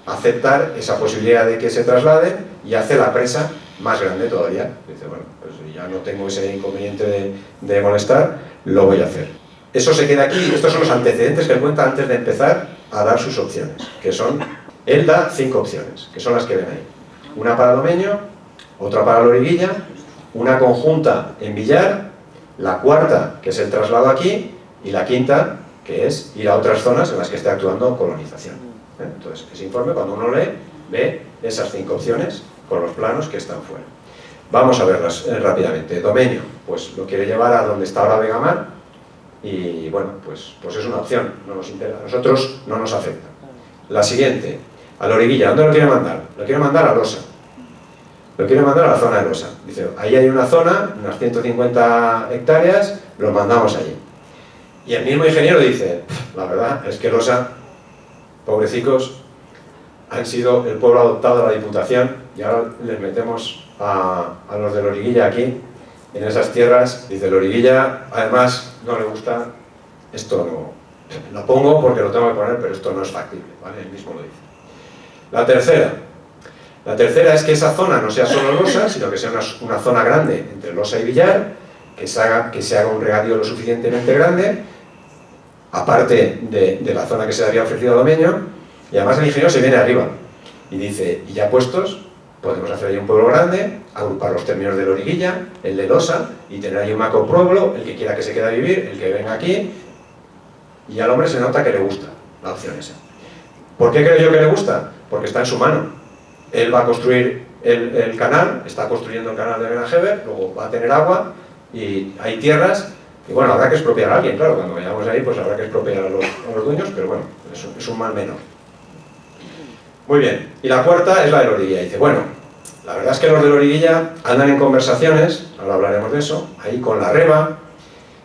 aceptar esa posibilidad de que se trasladen y hace la presa más grande todavía. Dice, bueno, pues ya no tengo ese inconveniente de molestar, lo voy a hacer. Eso se queda aquí. Estos son los antecedentes que él cuenta antes de empezar a dar sus opciones, que son, él da 5 opciones, que son las que ven ahí. Una para Domeño, otra para Loriguilla, una conjunta en Villar, la cuarta, que es el traslado aquí, y la quinta, que es ir a otras zonas en las que esté actuando colonización. Entonces, ese informe, cuando uno lee, ve esas 5 opciones con los planos que están fuera. Vamos a verlas rápidamente. Domeño, pues lo quiere llevar a donde está ahora Vegamar, y bueno, pues es una opción, no nos interesa, a nosotros no nos afecta. La siguiente, a Loriguilla, ¿dónde lo quiere mandar? Lo quiere mandar a Losa. Lo quiere mandar a la zona de Losa. Dice, ahí hay una zona, unas 150 hectáreas, lo mandamos allí. Y el mismo ingeniero dice, la verdad es que Losa, pobrecicos, han sido el pueblo adoptado de la Diputación y ahora les metemos a los de Loriguilla aquí, en esas tierras. Dice, Loriguilla, además, no le gusta, esto no, lo pongo porque lo tengo que poner, pero esto no es factible, ¿vale? Él mismo lo dice. La tercera es que esa zona no sea solo Losa, sino que sea una zona grande entre Losa y Villar, que se haga un regadío lo suficientemente grande, aparte de la zona que se le había ofrecido a Domeño, y además el ingeniero se viene arriba y dice, y ya puestos, podemos hacer ahí un pueblo grande, agrupar los términos de Loriguilla, el de Losa, y tener ahí un macropueblo, el que quiera que se quede a vivir, el que venga aquí, y al hombre se nota que le gusta la opción esa. ¿Por qué creo yo que le gusta? Porque está en su mano. Él va a construir el canal, está construyendo el canal de Benajever, luego va a tener agua, y hay tierras, y bueno, habrá que expropiar a alguien, claro, cuando vayamos ahí pues habrá que expropiar a los dueños, pero bueno, es un mal menor. Muy bien, y la cuarta es la de Loriguilla. Dice, bueno, la verdad es que los de Loriguilla andan en conversaciones, ahora hablaremos de eso, ahí con la Reba,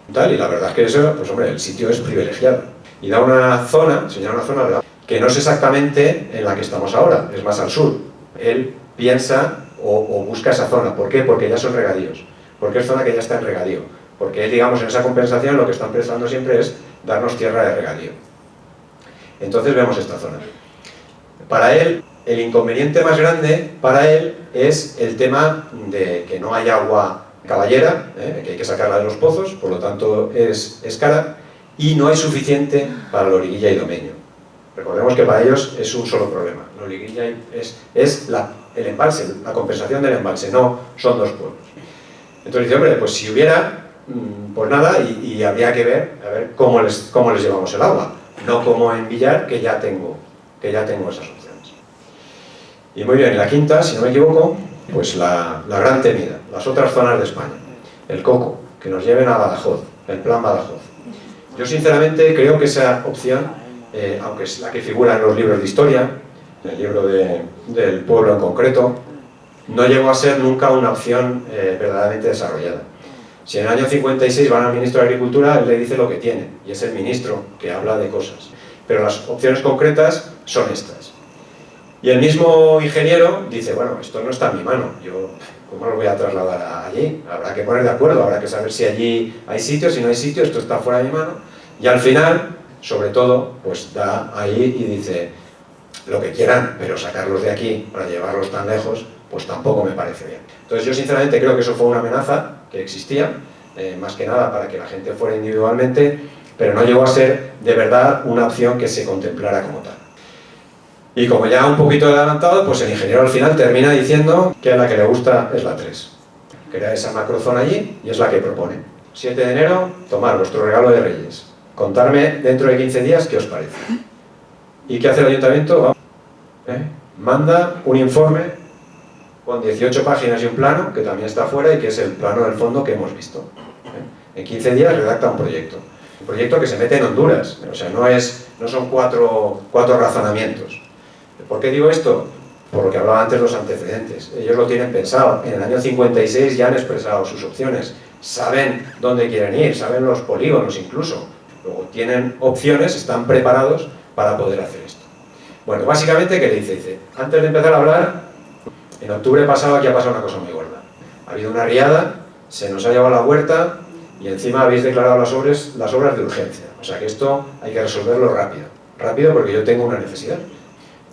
y tal, y la verdad es que eso, pues hombre, el sitio es privilegiado. Y da una zona, señala una zona que no es exactamente en la que estamos ahora, es más al sur. Él piensa o busca esa zona. ¿Por qué? Porque ya son regadíos. Porque es zona que ya está en regadío. Porque él, digamos, en esa compensación lo que están pensando siempre es darnos tierra de regadío. Entonces vemos esta zona. Para él, el inconveniente más grande para él es el tema de que no hay agua caballera, que hay que sacarla de los pozos, por lo tanto es cara, y no hay suficiente para Loriguilla y Domeño. Recordemos que para ellos es un solo problema. Loriguilla es el embalse, la compensación del embalse, no son dos pueblos. Entonces dice, hombre, pues si hubiera, pues nada, y habría que ver, a ver cómo les llevamos el agua, no como en Villar, que ya tengo esas opciones. Y muy bien, y la quinta, si no me equivoco, pues la gran temida, las otras zonas de España, el coco, que nos lleven a Badajoz, el plan Badajoz. Yo sinceramente creo que esa opción, aunque es la que figura en los libros de historia, en el libro del pueblo en concreto, no llegó a ser nunca una opción verdaderamente desarrollada. Si en el año 56 van al ministro de Agricultura, él le dice lo que tiene, y es el ministro que habla de cosas. Pero las opciones concretas son estas. Y el mismo ingeniero dice, bueno, esto no está en mi mano, yo ¿cómo lo voy a trasladar allí? Habrá que poner de acuerdo, habrá que saber si allí hay sitio, si no hay sitio, esto está fuera de mi mano. Y al final, sobre todo, pues da ahí y dice, lo que quieran, pero sacarlos de aquí para llevarlos tan lejos, pues tampoco me parece bien. Entonces yo sinceramente creo que eso fue una amenaza que existía, más que nada para que la gente fuera individualmente, pero no llegó a ser de verdad una opción que se contemplara como tal. Y como ya un poquito adelantado, pues el ingeniero al final termina diciendo que a la que le gusta es la 3. Crea esa macrozona allí y es la que propone. 7 de enero, tomar vuestro regalo de Reyes. Contarme dentro de 15 días qué os parece. ¿Y qué hace el ayuntamiento? Manda un informe con 18 páginas y un plano, que también está fuera y que es el plano del fondo que hemos visto. En 15 días redacta un proyecto. Un proyecto que se mete en Honduras, o sea, no son cuatro razonamientos. ¿Por qué digo esto? Por lo que hablaba antes los antecedentes. Ellos lo tienen pensado. En el año 56 ya han expresado sus opciones. Saben dónde quieren ir, saben los polígonos incluso. Luego tienen opciones, están preparados para poder hacer esto. Bueno, básicamente, ¿qué le dice? Dice, antes de empezar a hablar, en octubre pasado aquí ha pasado una cosa muy gorda. Ha habido una riada, se nos ha llevado la huerta y encima habéis declarado las obras de urgencia. O sea que esto hay que resolverlo rápido. Rápido porque yo tengo una necesidad.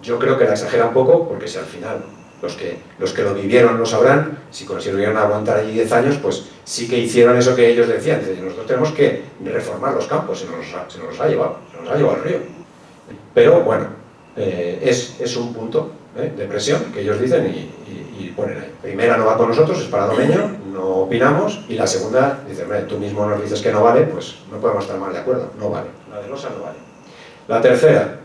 Yo creo que la exagera un poco porque si al final los que lo vivieron lo sabrán, si consiguieron aguantar allí 10 años, pues sí que hicieron eso que ellos decían. Nosotros tenemos que reformar los campos, se nos los ha llevado el río. Pero bueno, es un punto de presión que ellos dicen y ponen ahí. Primera no va con nosotros, es para Domeño, no opinamos, y la segunda dice, tú mismo nos dices que no vale, pues no podemos estar más de acuerdo, no vale, la de Losa no vale. La tercera,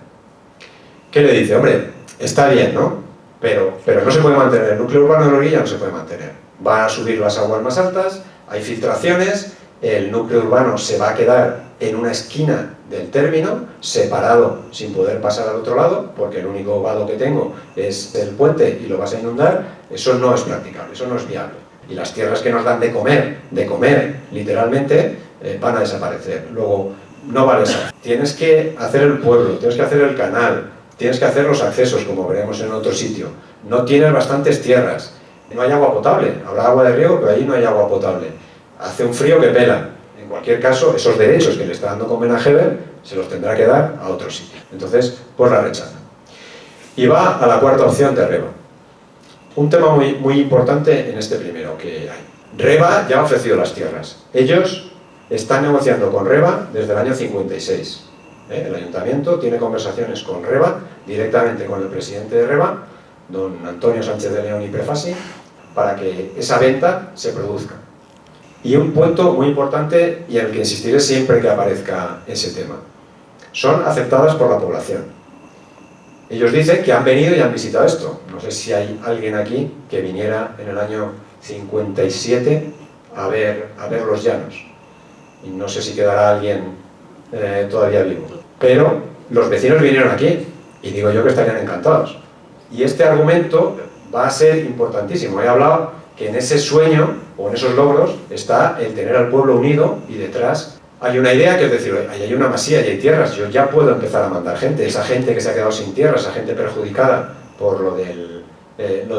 ¿qué le dice? Hombre, está bien, ¿no? Pero no se puede mantener, el núcleo urbano de Loriguilla no se puede mantener. Va a subir las aguas más altas, hay filtraciones, el núcleo urbano se va a quedar en una esquina del término, separado, sin poder pasar al otro lado, porque el único vado que tengo es el puente y lo vas a inundar. Eso no es practicable, eso no es viable. Y las tierras que nos dan de comer literalmente, van a desaparecer. Luego, no vale eso. Tienes que hacer el pueblo, tienes que hacer el canal, tienes que hacer los accesos, como veremos en otro sitio. No tienes bastantes tierras, no hay agua potable, habrá agua de riego, pero ahí no hay agua potable. Hace un frío que pela. En cualquier caso, esos derechos que le está dando Convenajeder se los tendrá que dar a otro sitio. Entonces, pues la rechaza. Y va a la cuarta opción de Reba. Un tema muy importante en este primero que hay. Reba ya ha ofrecido las tierras. Ellos están negociando con Reba desde el año 56. El ayuntamiento tiene conversaciones con Reba, directamente con el presidente de Reba, don Antonio Sánchez de León y Prefasi, para que esa venta se produzca. Y un punto muy importante y en el que insistiré siempre que aparezca ese tema. Son aceptadas por la población. Ellos dicen que han venido y han visitado esto. No sé si hay alguien aquí que viniera en el año 57 a ver los llanos. Y no sé si quedará alguien todavía vivo. Pero los vecinos vinieron aquí y digo yo que estarían encantados. Y este argumento va a ser importantísimo. He hablado que en ese sueño o en esos logros está el tener al pueblo unido y detrás hay una idea que es decir, ahí hay una masía y hay tierras, yo ya puedo empezar a mandar gente, esa gente que se ha quedado sin tierra, esa gente perjudicada por lo de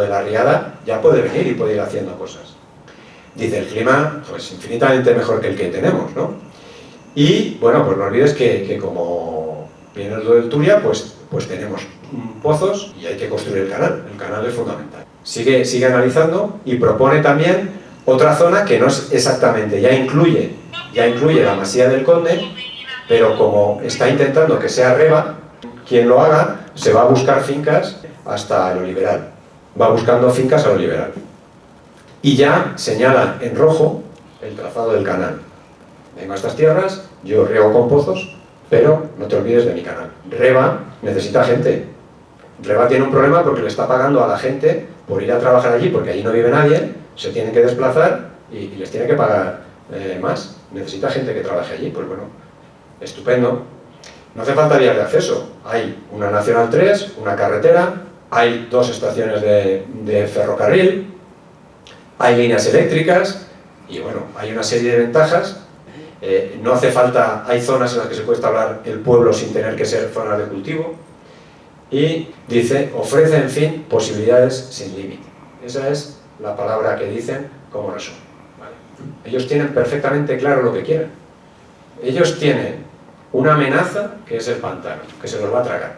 la riada, ya puede venir y puede ir haciendo cosas. Dice, el clima, pues infinitamente mejor que el que tenemos, ¿no? Y, bueno, pues no olvides que como viene lo del Turia, pues tenemos pozos y hay que construir el canal es fundamental. Sigue analizando y propone también otra zona que no es exactamente, ya incluye la Masía del Conde, pero como está intentando que sea Reba quien lo haga, se va a buscar fincas hasta el Oliveral. Va buscando fincas al Oliveral. Y ya señala en rojo el trazado del canal. Vengo a estas tierras, yo riego con pozos, pero no te olvides de mi canal. Reba necesita gente. Reba tiene un problema porque le está pagando a la gente por ir a trabajar allí, porque allí no vive nadie, se tienen que desplazar y les tiene que pagar más. Necesita gente que trabaje allí, pues bueno, estupendo. No hace falta vías de acceso. Hay una Nacional 3, una carretera, hay 2 estaciones de ferrocarril, hay líneas eléctricas y bueno, hay una serie de ventajas. No hace falta, hay zonas en las que se puede establecer el pueblo sin tener que ser zonas de cultivo. Y dice, ofrece en fin posibilidades sin límite. Esa es la palabra que dicen como resumen. ¿Vale? Ellos tienen perfectamente claro lo que quieren. Ellos tienen una amenaza que es el pantano, que se los va a tragar.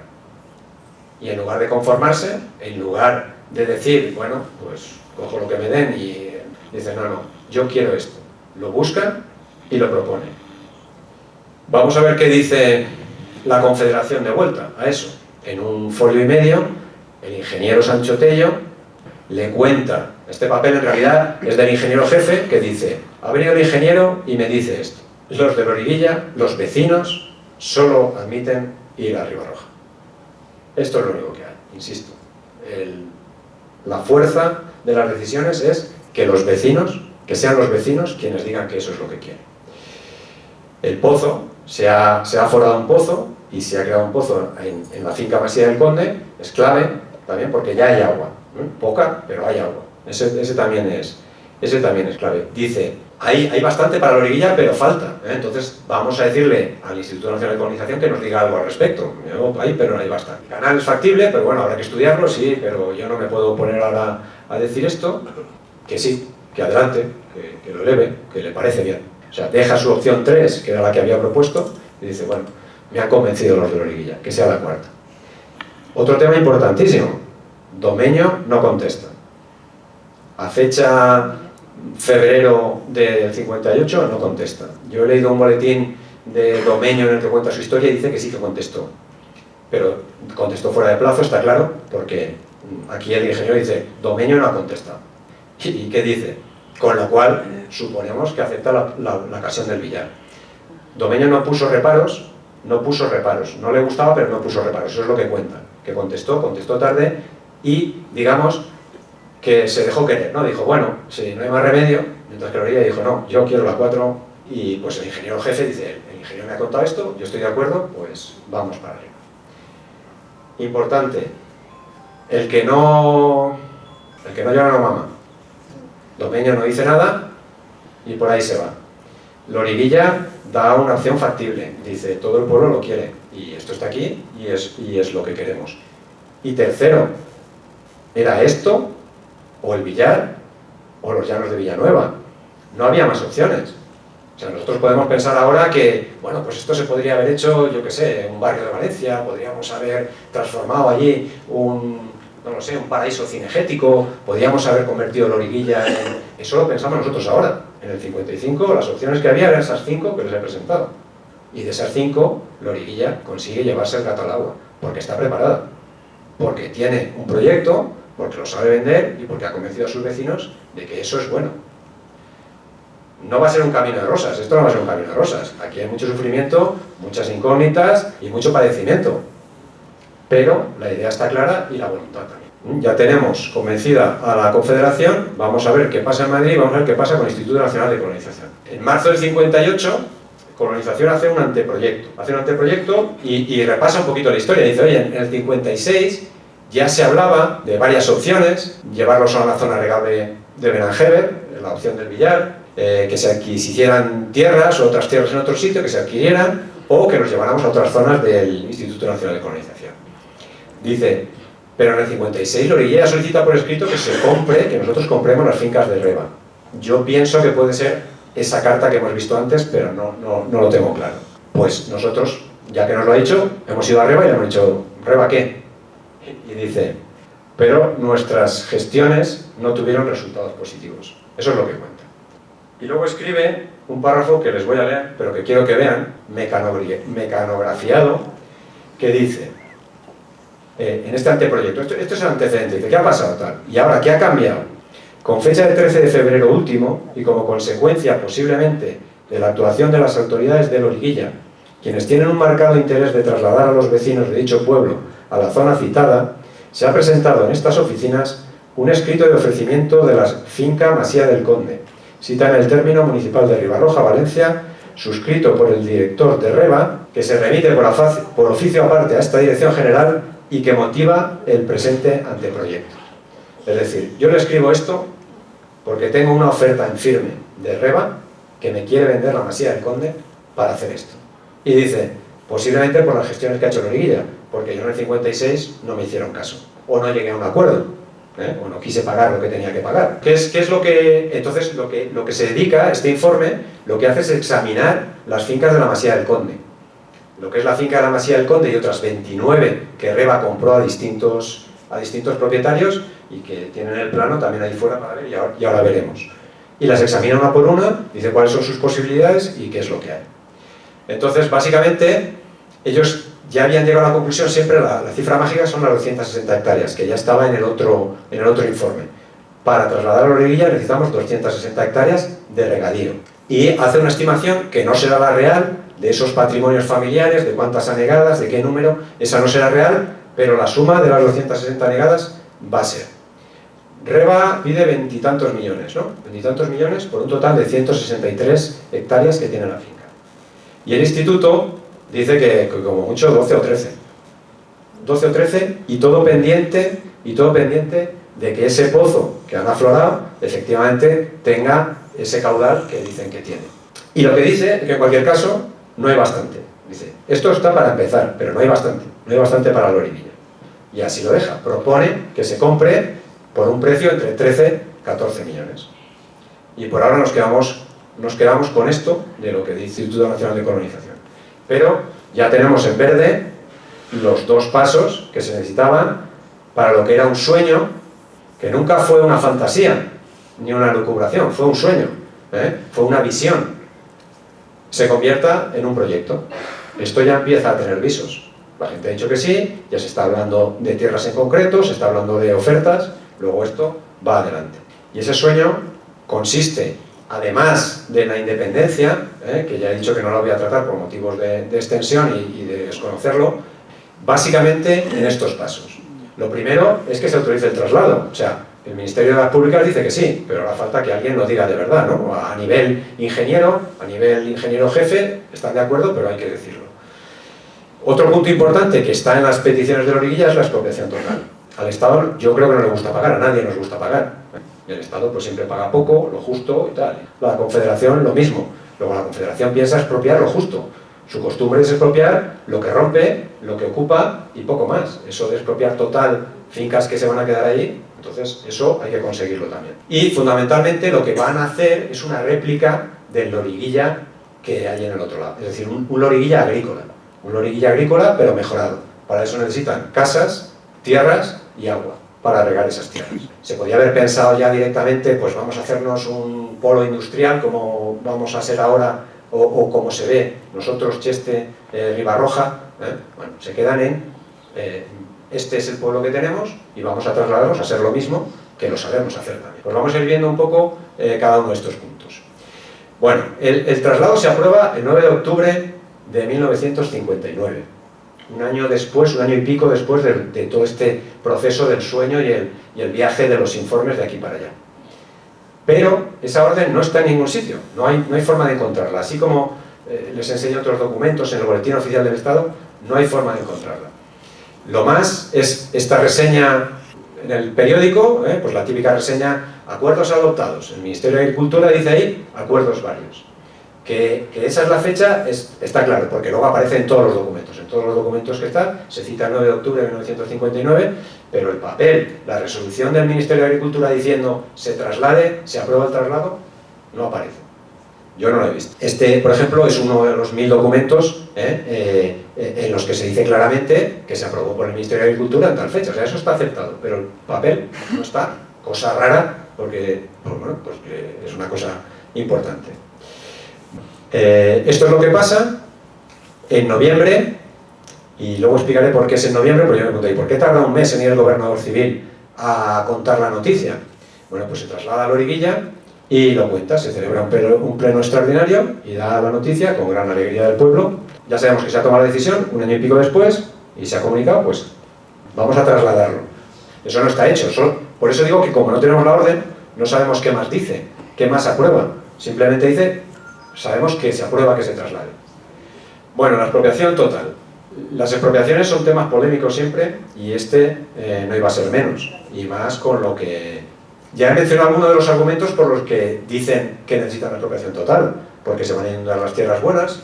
Y en lugar de conformarse, en lugar de decir, bueno, pues cojo lo que me den y dicen, no, yo quiero esto. Lo buscan y lo proponen. Vamos a ver qué dice la Confederación de vuelta a eso. En un folio y medio, el ingeniero Sancho Tello le cuenta, este papel en realidad es del ingeniero jefe, que dice, ha venido el ingeniero y me dice esto, los de Loriguilla, los vecinos, solo admiten ir a Ribarroja. Esto es lo único que hay, insisto. La fuerza de las decisiones es que los vecinos, que sean los vecinos quienes digan que eso es lo que quieren. El pozo, se ha forado un pozo, y se ha creado un pozo en la finca Masía del Conde, es clave también porque ya hay agua, poca, pero hay agua. Ese también es Ese también es clave. Dice, hay bastante para la Loriguilla, pero falta. Entonces vamos a decirle al Instituto Nacional de Colonización que nos diga algo al respecto. Hay, pero no hay bastante. El canal es factible, pero bueno, habrá que estudiarlo, sí, pero yo no me puedo poner ahora a decir esto, que sí, que adelante, que lo eleve, que le parece bien. O sea, deja su opción 3, que era la que había propuesto, y dice, bueno, me han convencido los de Loriguilla, que sea la cuarta. Otro tema importantísimo, Domenyo no contesta. A fecha febrero del 58 no contesta. Yo he leído un boletín de Domenyo en el que cuenta su historia y dice que sí que contestó. Pero contestó fuera de plazo, está claro, porque aquí el ingeniero dice, Domenyo no ha contestado. ¿Y qué dice? Con lo cual, suponemos que acepta la ocasión del billar. Domenyo no puso reparos, no le gustaba, pero no puso reparos, eso es lo que cuenta. Que contestó tarde y, digamos, que se dejó querer, ¿no? Dijo, bueno, si no hay más remedio, mientras que Loriguilla dijo, no, yo quiero la 4, y pues el ingeniero jefe dice, el ingeniero me ha contado esto, yo estoy de acuerdo, pues vamos para arriba. Importante, el que no llora no mama. Domenyo no dice nada y por ahí se va. Loriguilla da una opción factible, dice, todo el pueblo lo quiere, y esto está aquí y es lo que queremos. Y tercero, ¿era esto o el billar o los llanos de Villanueva? No había más opciones. O sea, nosotros podemos pensar ahora que, bueno, pues esto se podría haber hecho, yo qué sé, en un barrio de Valencia, podríamos haber transformado allí un paraíso cinegético, podríamos haber convertido Loriguilla en... Eso lo pensamos nosotros ahora. En el 55 las opciones que había eran esas 5 que les he presentado. Y de esas 5, Loriguilla consigue llevarse el gato al agua, porque está preparada, porque tiene un proyecto, porque lo sabe vender y porque ha convencido a sus vecinos de que eso es bueno. No va a ser un camino de rosas, esto no va a ser un camino de rosas. Aquí hay mucho sufrimiento, muchas incógnitas y mucho padecimiento. Pero la idea está clara y la voluntad también. Ya tenemos convencida a la Confederación, vamos a ver qué pasa en Madrid, vamos a ver qué pasa con el Instituto Nacional de Colonización. En marzo del 58, Colonización hace un anteproyecto y repasa un poquito la historia. Dice, oye, en el 56 ya se hablaba de varias opciones, llevarlos a una zona regable de Berangeber, la opción del billar, que se hicieran tierras o otras tierras en otro sitio, que se adquirieran, o que nos lleváramos a otras zonas del Instituto Nacional de Colonización. Dice, pero en el 56 Loriguilla solicita por escrito que nosotros compremos las fincas de Reba. Yo pienso que puede ser esa carta que hemos visto antes, pero no lo tengo claro. Pues nosotros, ya que nos lo ha dicho, hemos ido a Reba y le hemos dicho, ¿Reba qué? Y dice, pero nuestras gestiones no tuvieron resultados positivos. Eso es lo que cuenta. Y luego escribe un párrafo que les voy a leer, pero que quiero que vean, mecanografiado, que dice, en este anteproyecto, esto es el antecedente, dice, ¿qué ha pasado tal? Y ahora, ¿qué ha cambiado? Con fecha del 13 de febrero último, y como consecuencia posiblemente de la actuación de las autoridades de Loriguilla, quienes tienen un marcado interés de trasladar a los vecinos de dicho pueblo a la zona citada, se ha presentado en estas oficinas un escrito de ofrecimiento de la finca Masía del Conde, cita en el término municipal de Ribarroja, Valencia, suscrito por el director de Reba, que se remite por oficio aparte a esta dirección general y que motiva el presente anteproyecto. Es decir, yo le escribo esto porque tengo una oferta en firme de Reba que me quiere vender la Masía del Conde para hacer esto. Y dice, posiblemente por las gestiones que ha hecho Loriguilla, porque yo en el 56 no me hicieron caso, o no llegué a un acuerdo, o no quise pagar lo que tenía que pagar. ¿Qué es lo que, entonces, lo que se dedica, este informe, lo que hace es examinar las fincas de la Masía del Conde. Lo que es la finca de la Masía del Conde y otras 29 que Reba compró a distintos propietarios y que tienen el plano también ahí fuera para ver y ahora veremos. Y las examina una por una, dice cuáles son sus posibilidades y qué es lo que hay. Entonces, básicamente, ellos ya habían llegado a la conclusión, siempre la cifra mágica son las 260 hectáreas, que ya estaba en el otro informe. Para trasladar a Loriguilla necesitamos 260 hectáreas de regadío. Y hace una estimación que no será la real, de esos patrimonios familiares, de cuántas anegadas, de qué número, esa no será real, pero la suma de las 260 anegadas va a ser. Reba pide 20 y tantos millones, ¿no? 20 y tantos millones por un total de 163 hectáreas que tiene la finca. Y el instituto dice que como mucho 12 o 13. 12 o 13 y todo pendiente de que ese pozo que han aflorado efectivamente tenga ese caudal que dicen que tiene. Y lo que dice es que en cualquier caso no hay bastante. Dice, esto está para empezar, pero no hay bastante para la Loriguilla. Y así lo deja. Propone que se compre por un precio entre 13 y 14 millones. Y por ahora nos quedamos con esto de lo que dice el Instituto Nacional de Colonización. Pero ya tenemos en verde los dos pasos que se necesitaban para lo que era un sueño, que nunca fue una fantasía, ni una lucubración, fue un sueño, fue una visión, se convierta en un proyecto. Esto ya empieza a tener visos. La gente ha dicho que sí, ya se está hablando de tierras en concreto, se está hablando de ofertas, luego esto va adelante. Y ese sueño consiste, además de la independencia, que ya he dicho que no la voy a tratar por motivos de extensión y de desconocerlo, básicamente en estos pasos. Lo primero es que se autorice el traslado, o sea, el Ministerio de las Públicas dice que sí, pero ahora falta que alguien lo diga de verdad, ¿no? A nivel ingeniero jefe, están de acuerdo, pero hay que decirlo. Otro punto importante que está en las peticiones de Loriguilla es la expropiación total. Al Estado yo creo que no le gusta pagar, a nadie nos gusta pagar. El Estado pues siempre paga poco, lo justo y tal. La Confederación lo mismo. Luego la Confederación piensa expropiar lo justo. Su costumbre es expropiar lo que rompe, lo que ocupa y poco más. Eso de expropiar total fincas que se van a quedar ahí, entonces eso hay que conseguirlo también. Y fundamentalmente lo que van a hacer es una réplica del Loriguilla que hay en el otro lado. Es decir, un Loriguilla agrícola. Un Loriguilla agrícola pero mejorado. Para eso necesitan casas, tierras y agua para regar esas tierras. Se podía haber pensado ya directamente, pues vamos a hacernos un polo industrial como vamos a hacer ahora o como se ve nosotros, Cheste, Ribarroja, bueno, se quedan en este es el pueblo que tenemos y vamos a trasladarnos a hacer lo mismo que lo sabemos hacer también. Pues vamos a ir viendo un poco cada uno de estos puntos. Bueno, el traslado se aprueba el 9 de octubre de 1959, un año después, un año y pico después de todo este proceso del sueño y el viaje de los informes de aquí para allá. Pero esa orden no está en ningún sitio, no hay forma de encontrarla. Así como les enseño otros documentos en el Boletín Oficial del Estado, no hay forma de encontrarla. Lo más es esta reseña en el periódico, pues la típica reseña, acuerdos adoptados. El Ministerio de Agricultura dice ahí, acuerdos varios. Que esa es la fecha, está claro, porque luego aparece en todos los documentos. En todos los documentos que están, se cita el 9 de octubre de 1959, pero el papel, la resolución del Ministerio de Agricultura diciendo se traslade, se aprueba el traslado, no aparece. Yo no lo he visto. Este, por ejemplo, es uno de los 1000 documentos en los que se dice claramente que se aprobó por el Ministerio de Agricultura en tal fecha. O sea, eso está aceptado, pero el papel no está. Cosa rara, porque, bueno, pues que es una cosa importante. Esto es lo que pasa en noviembre, y luego explicaré por qué es en noviembre, porque yo me pregunto, ¿y por qué tarda un mes en ir el gobernador civil a contar la noticia? Bueno, pues se traslada a Loriguilla y lo cuenta, se celebra un pleno extraordinario y da la noticia con gran alegría del pueblo. Ya sabemos que se ha tomado la decisión un año y pico después y se ha comunicado, pues vamos a trasladarlo. Eso no está hecho, por eso digo que como no tenemos la orden, no sabemos qué más dice, qué más aprueba. Simplemente dice, sabemos que se aprueba que se traslade. Bueno, la expropiación total. Las expropiaciones son temas polémicos siempre y no iba a ser menos. Y más con lo que... Ya he mencionado algunos de los argumentos por los que dicen que necesitan la expropiación total. Porque se van a inundar las tierras buenas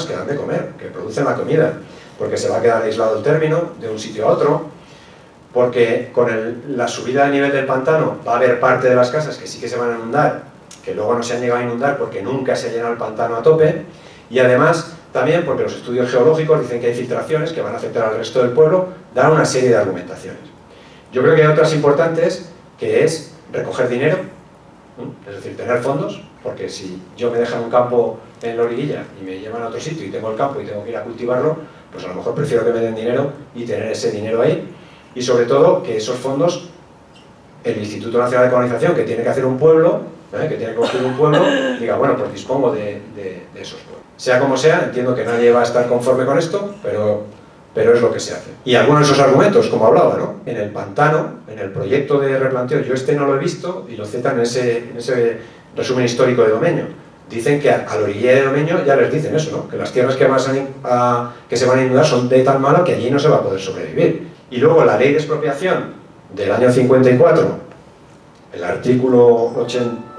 que dan de comer, que producen la comida. Porque se va a quedar aislado el término de un sitio a otro. Porque con la subida a nivel del pantano va a haber parte de las casas que sí que se van a inundar, que luego no se han llegado a inundar porque nunca se ha llenado el pantano a tope. Y además, también porque los estudios geológicos dicen que hay filtraciones que van a afectar al resto del pueblo, dan una serie de argumentaciones. Yo creo que hay otras importantes, que es recoger dinero, es decir, tener fondos, porque si yo me dejan un campo en la orillilla y me llevan a otro sitio y tengo el campo y tengo que ir a cultivarlo, pues a lo mejor prefiero que me den dinero y tener ese dinero ahí. Y sobre todo, que esos fondos, el Instituto Nacional de Colonización, que tiene que hacer un pueblo, que tiene que construir un pueblo, diga, bueno, pues dispongo de esos pueblos. Sea como sea, entiendo que nadie va a estar conforme con esto, pero es lo que se hace. Y algunos de esos argumentos, como hablaba, ¿no? En el pantano, en el proyecto de replanteo, yo no lo he visto, y lo citan en ese resumen histórico de Domeño. Dicen que a la orilla de Domeño ya les dicen eso, ¿no? Que las tierras que se van a inundar son de tal malo que allí no se va a poder sobrevivir. Y luego la ley de expropiación del año 54, el artículo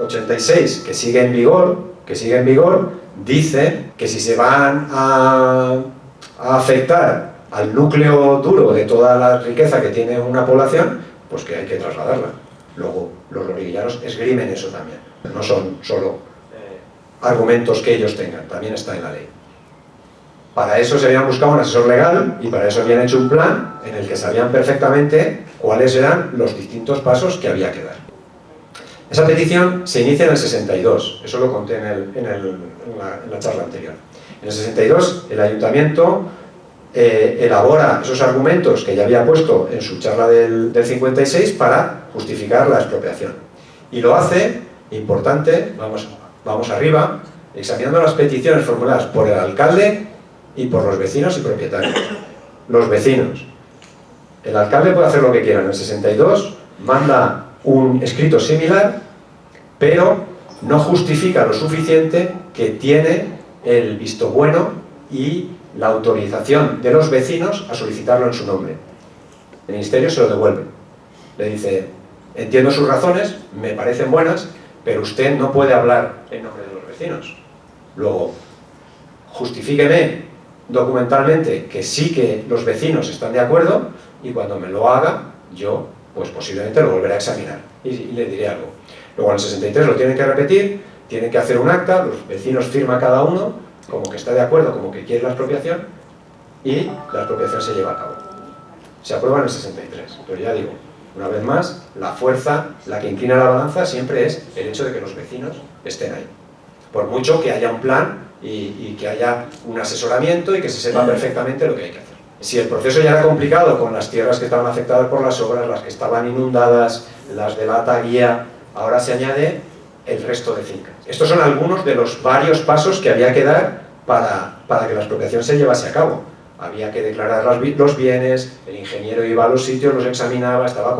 86, que sigue en vigor, dice que si se van a afectar al núcleo duro de toda la riqueza que tiene una población, pues que hay que trasladarla. Luego, los loriguillanos esgrimen eso también. No son solo argumentos que ellos tengan, también está en la ley. Para eso se habían buscado un asesor legal y para eso habían hecho un plan en el que sabían perfectamente cuáles eran los distintos pasos que había que dar. Esa petición se inicia en el 62, eso lo conté en la charla anterior. En el 62 el ayuntamiento elabora esos argumentos que ya había puesto en su charla del 56 para justificar la expropiación. Y lo hace, importante, vamos arriba, examinando las peticiones formuladas por el alcalde y por los vecinos y propietarios. Los vecinos. El alcalde puede hacer lo que quiera. En el 62 manda un escrito similar, pero no justifica lo suficiente que tiene el visto bueno y la autorización de los vecinos a solicitarlo en su nombre. El ministerio se lo devuelve. Le dice, entiendo sus razones, me parecen buenas, pero usted no puede hablar en nombre de los vecinos. Luego, justifíqueme documentalmente que sí que los vecinos están de acuerdo y cuando me lo haga, yo pues posiblemente lo volveré a examinar y le diré algo. Luego en el 63 lo tienen que repetir, tienen que hacer un acta, los vecinos firman cada uno como que está de acuerdo, como que quiere la expropiación y la expropiación se lleva a cabo. Se aprueba en el 63, pero ya digo, una vez más, la fuerza, la que inclina la balanza siempre es el hecho de que los vecinos estén ahí. Por mucho que haya un plan y que haya un asesoramiento y que se sepa perfectamente lo que hay que hacer. Si el proceso ya era complicado con las tierras que estaban afectadas por las obras, las que estaban inundadas, las de la ataguía, ahora se añade el resto de fincas. Estos son algunos de los varios pasos que había que dar para que la expropiación se llevase a cabo. Había que declarar los bienes, el ingeniero iba a los sitios, los examinaba, estaba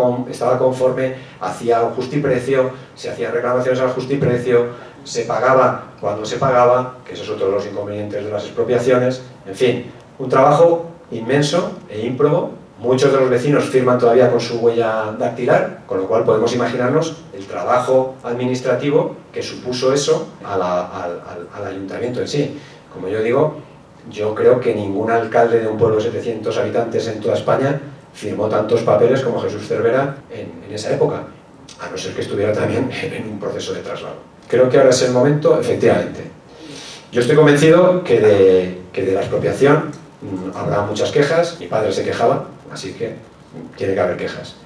conforme, hacía un justiprecio, se hacían reclamaciones al justiprecio, se pagaba cuando se pagaba, que eso es otro de los inconvenientes de las expropiaciones. En fin, un trabajo inmenso e ímprobo. Muchos de los vecinos firman todavía con su huella dactilar, con lo cual podemos imaginarnos el trabajo administrativo que supuso eso al ayuntamiento en sí. Como yo digo, yo creo que ningún alcalde de un pueblo de 700 habitantes en toda España firmó tantos papeles como Jesús Cervera en esa época, a no ser que estuviera también en un proceso de traslado. Creo que ahora es el momento, efectivamente. Yo estoy convencido que de la expropiación habrá muchas quejas, mi padre se quejaba, así que tiene que haber quejas.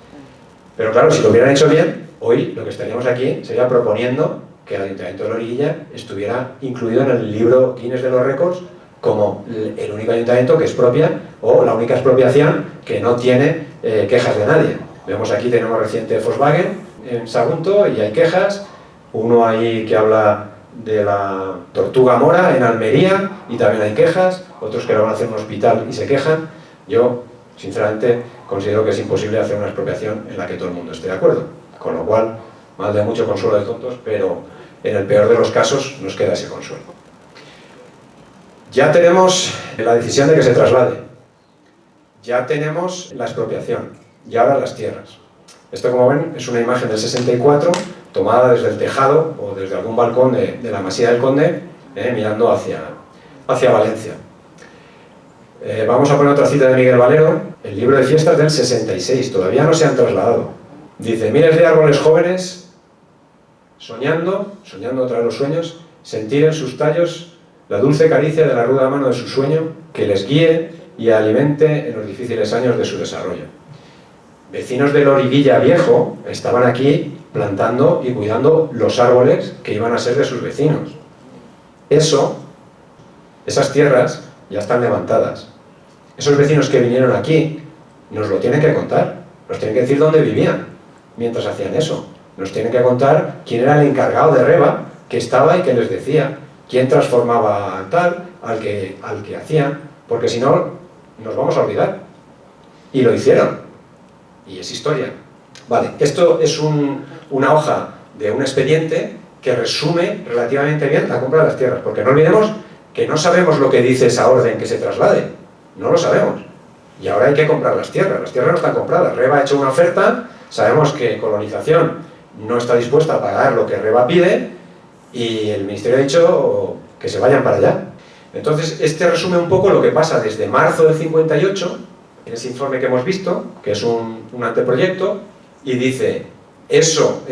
Pero claro, si lo hubieran hecho bien, hoy lo que estaríamos aquí sería proponiendo que el Ayuntamiento de Loriguilla estuviera incluido en el libro Guinness de los récords como el único ayuntamiento que expropia o la única expropiación que no tiene quejas de nadie. Vemos aquí, tenemos reciente Volkswagen en Sagunto y hay quejas, uno ahí que habla de la Tortuga Mora en Almería y también hay quejas, otros que lo van a hacer en un hospital y se quejan. Yo, sinceramente, considero que es imposible hacer una expropiación en la que todo el mundo esté de acuerdo, con lo cual, mal de mucho consuelo de tontos, pero en el peor de los casos nos queda ese consuelo. Ya tenemos la decisión de que se traslade, ya tenemos la expropiación y ahora las tierras. Esto, como ven, es una imagen del 64 tomada desde el tejado o desde algún balcón de la Masía del Conde, mirando hacia Valencia. Vamos a poner otra cita de Miguel Valero, el libro de fiestas del 66, todavía no se han trasladado. Dice, miles de árboles jóvenes, soñando otra vez los sueños, sentir en sus tallos la dulce caricia de la ruda mano de su sueño, que les guíe y alimente en los difíciles años de su desarrollo. Vecinos de Loriguilla Viejo estaban aquí plantando y cuidando los árboles que iban a ser de sus vecinos. Esas tierras ya están levantadas. Esos vecinos que vinieron aquí nos lo tienen que contar, nos tienen que decir dónde vivían mientras hacían eso. Nos tienen que contar quién era el encargado de Reba que estaba y que les decía quién transformaba tal al que hacían, porque si no nos vamos a olvidar. Y lo hicieron. Y es historia. Vale, esto es una hoja de un expediente que resume relativamente bien la compra de las tierras, porque no olvidemos que no sabemos lo que dice esa orden que se traslade, no lo sabemos. Y ahora hay que comprar las tierras no están compradas. Reba ha hecho una oferta sabemos que Colonización no está dispuesta a pagar lo que Reba pide y el Ministerio ha dicho que se vayan para allá. Entonces, este resume un poco lo que pasa desde marzo del 58, en ese informe que hemos visto, que es un anteproyecto, y dice, eso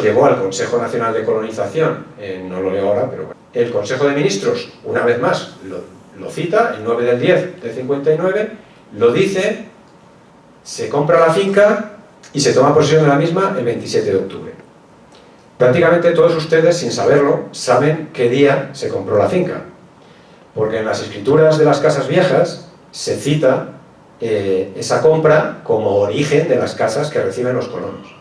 llegó al Consejo Nacional de Colonización, no lo leo ahora, pero bueno. El Consejo de Ministros, una vez más, lo cita, el 9 del 10 del 59, lo dice, se compra la finca y se toma posesión de la misma el 27 de octubre. Prácticamente todos ustedes, sin saberlo, saben qué día se compró la finca, porque en las escrituras de las casas viejas se cita esa compra como origen de las casas que reciben los colonos.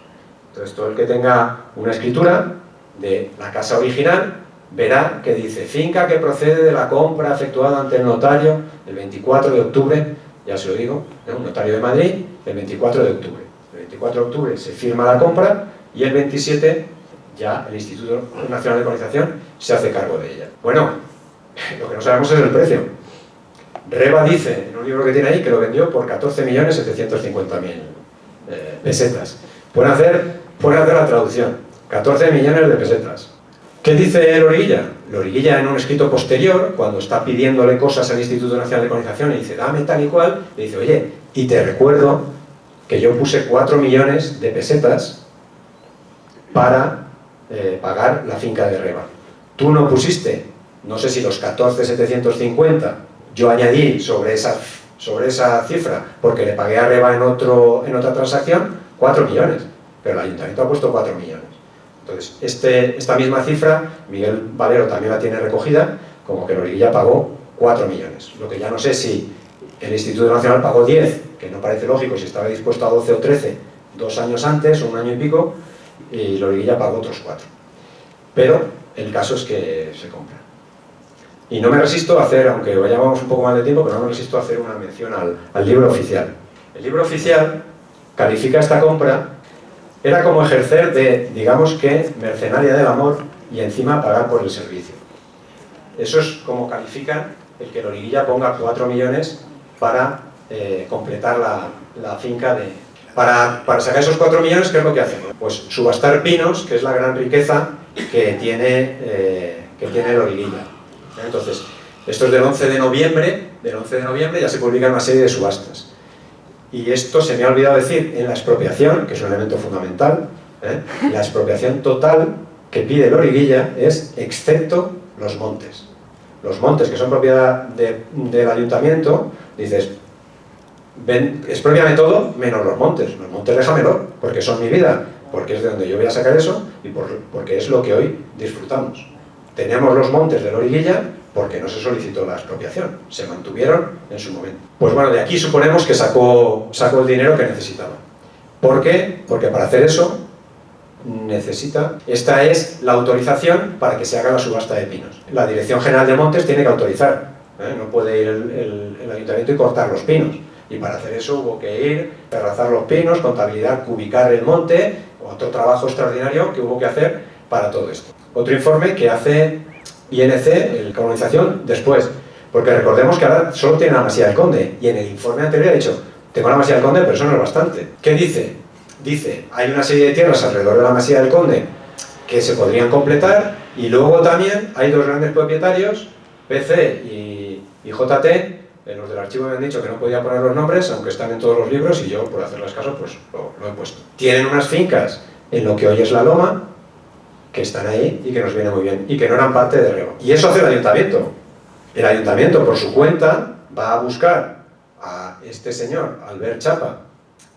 Entonces, todo el que tenga una escritura de la casa original verá que dice finca que procede de la compra efectuada ante el notario el 24 de octubre, ya se lo digo, un notario de Madrid, el 24 de octubre. El 24 de octubre se firma la compra y el 27 ya el Instituto Nacional de Colonización se hace cargo de ella. Bueno, lo que no sabemos es el precio. Reba dice, en un libro que tiene ahí, que lo vendió por 14.750.000 pesetas. Pueden hacer la traducción. 14 millones de pesetas. ¿Qué dice Loriguilla? Loriguilla, en un escrito posterior, cuando está pidiéndole cosas al Instituto Nacional de Colonización, y dice, dame tal y cual, le dice, oye, y te recuerdo que yo puse 4 millones de pesetas para pagar la finca de Reba. Tú no pusiste, no sé si los 14.750, yo añadí sobre esa cifra, porque le pagué a Reba en otra transacción, 4 millones, pero el Ayuntamiento ha puesto 4 millones. Entonces, esta misma cifra, Miguel Valero también la tiene recogida, como que Loriguilla pagó 4 millones. Lo que ya no sé si el Instituto Nacional pagó 10, que no parece lógico si estaba dispuesto a 12 o 13 2 años antes, o un año y pico, y Loriguilla pagó otros 4. Pero el caso es que se compra. Y no me resisto a hacer, aunque vayamos un poco más de tiempo, pero no me resisto a hacer una mención al libro oficial. El libro oficial califica esta compra, era como ejercer de, digamos que, mercenaria del amor y encima pagar por el servicio. Eso es como califican el que Loriguilla ponga 4 millones para completar la finca de... Para sacar esos 4 millones, ¿qué es lo que hacen? Pues subastar pinos, que es la gran riqueza que tiene Loriguilla. Entonces, esto es del 11 de noviembre, ya se publican una serie de subastas. Y esto se me ha olvidado decir, en la expropiación, que es un elemento fundamental, la expropiación total que pide Loriguilla es excepto los montes. Los montes que son propiedad del ayuntamiento, dices, expropiame todo menos los montes déjamelo, porque son mi vida, porque es de donde yo voy a sacar eso y porque es lo que hoy disfrutamos. Tenemos los montes de Loriguilla porque no se solicitó la expropiación, se mantuvieron en su momento. Pues bueno, de aquí suponemos que sacó el dinero que necesitaba. ¿Por qué? Porque para hacer eso esta es la autorización para que se haga la subasta de pinos. La Dirección General de Montes tiene que autorizar, no puede ir el ayuntamiento y cortar los pinos. Y para hacer eso hubo que ir, terrazar los pinos, contabilidad, cubicar el monte, otro trabajo extraordinario que hubo que hacer para todo esto. Otro informe que hace INC, el Colonización, después, porque recordemos que ahora solo tiene la Masía del Conde, y en el informe anterior ha dicho, tengo la Masía del Conde, pero eso no es bastante. ¿Qué dice? Dice, hay una serie de tierras alrededor de la Masía del Conde que se podrían completar, y luego también hay 2 grandes propietarios, PC y JT, los del archivo me han dicho que no podía poner los nombres, aunque están en todos los libros, y yo, por hacerles caso, pues lo he puesto. Tienen unas fincas en lo que hoy es la Loma, que están ahí y que nos viene muy bien, y que no eran parte de Reba. Y eso hace el ayuntamiento. El ayuntamiento, por su cuenta, va a buscar a este señor, Albert Chapa,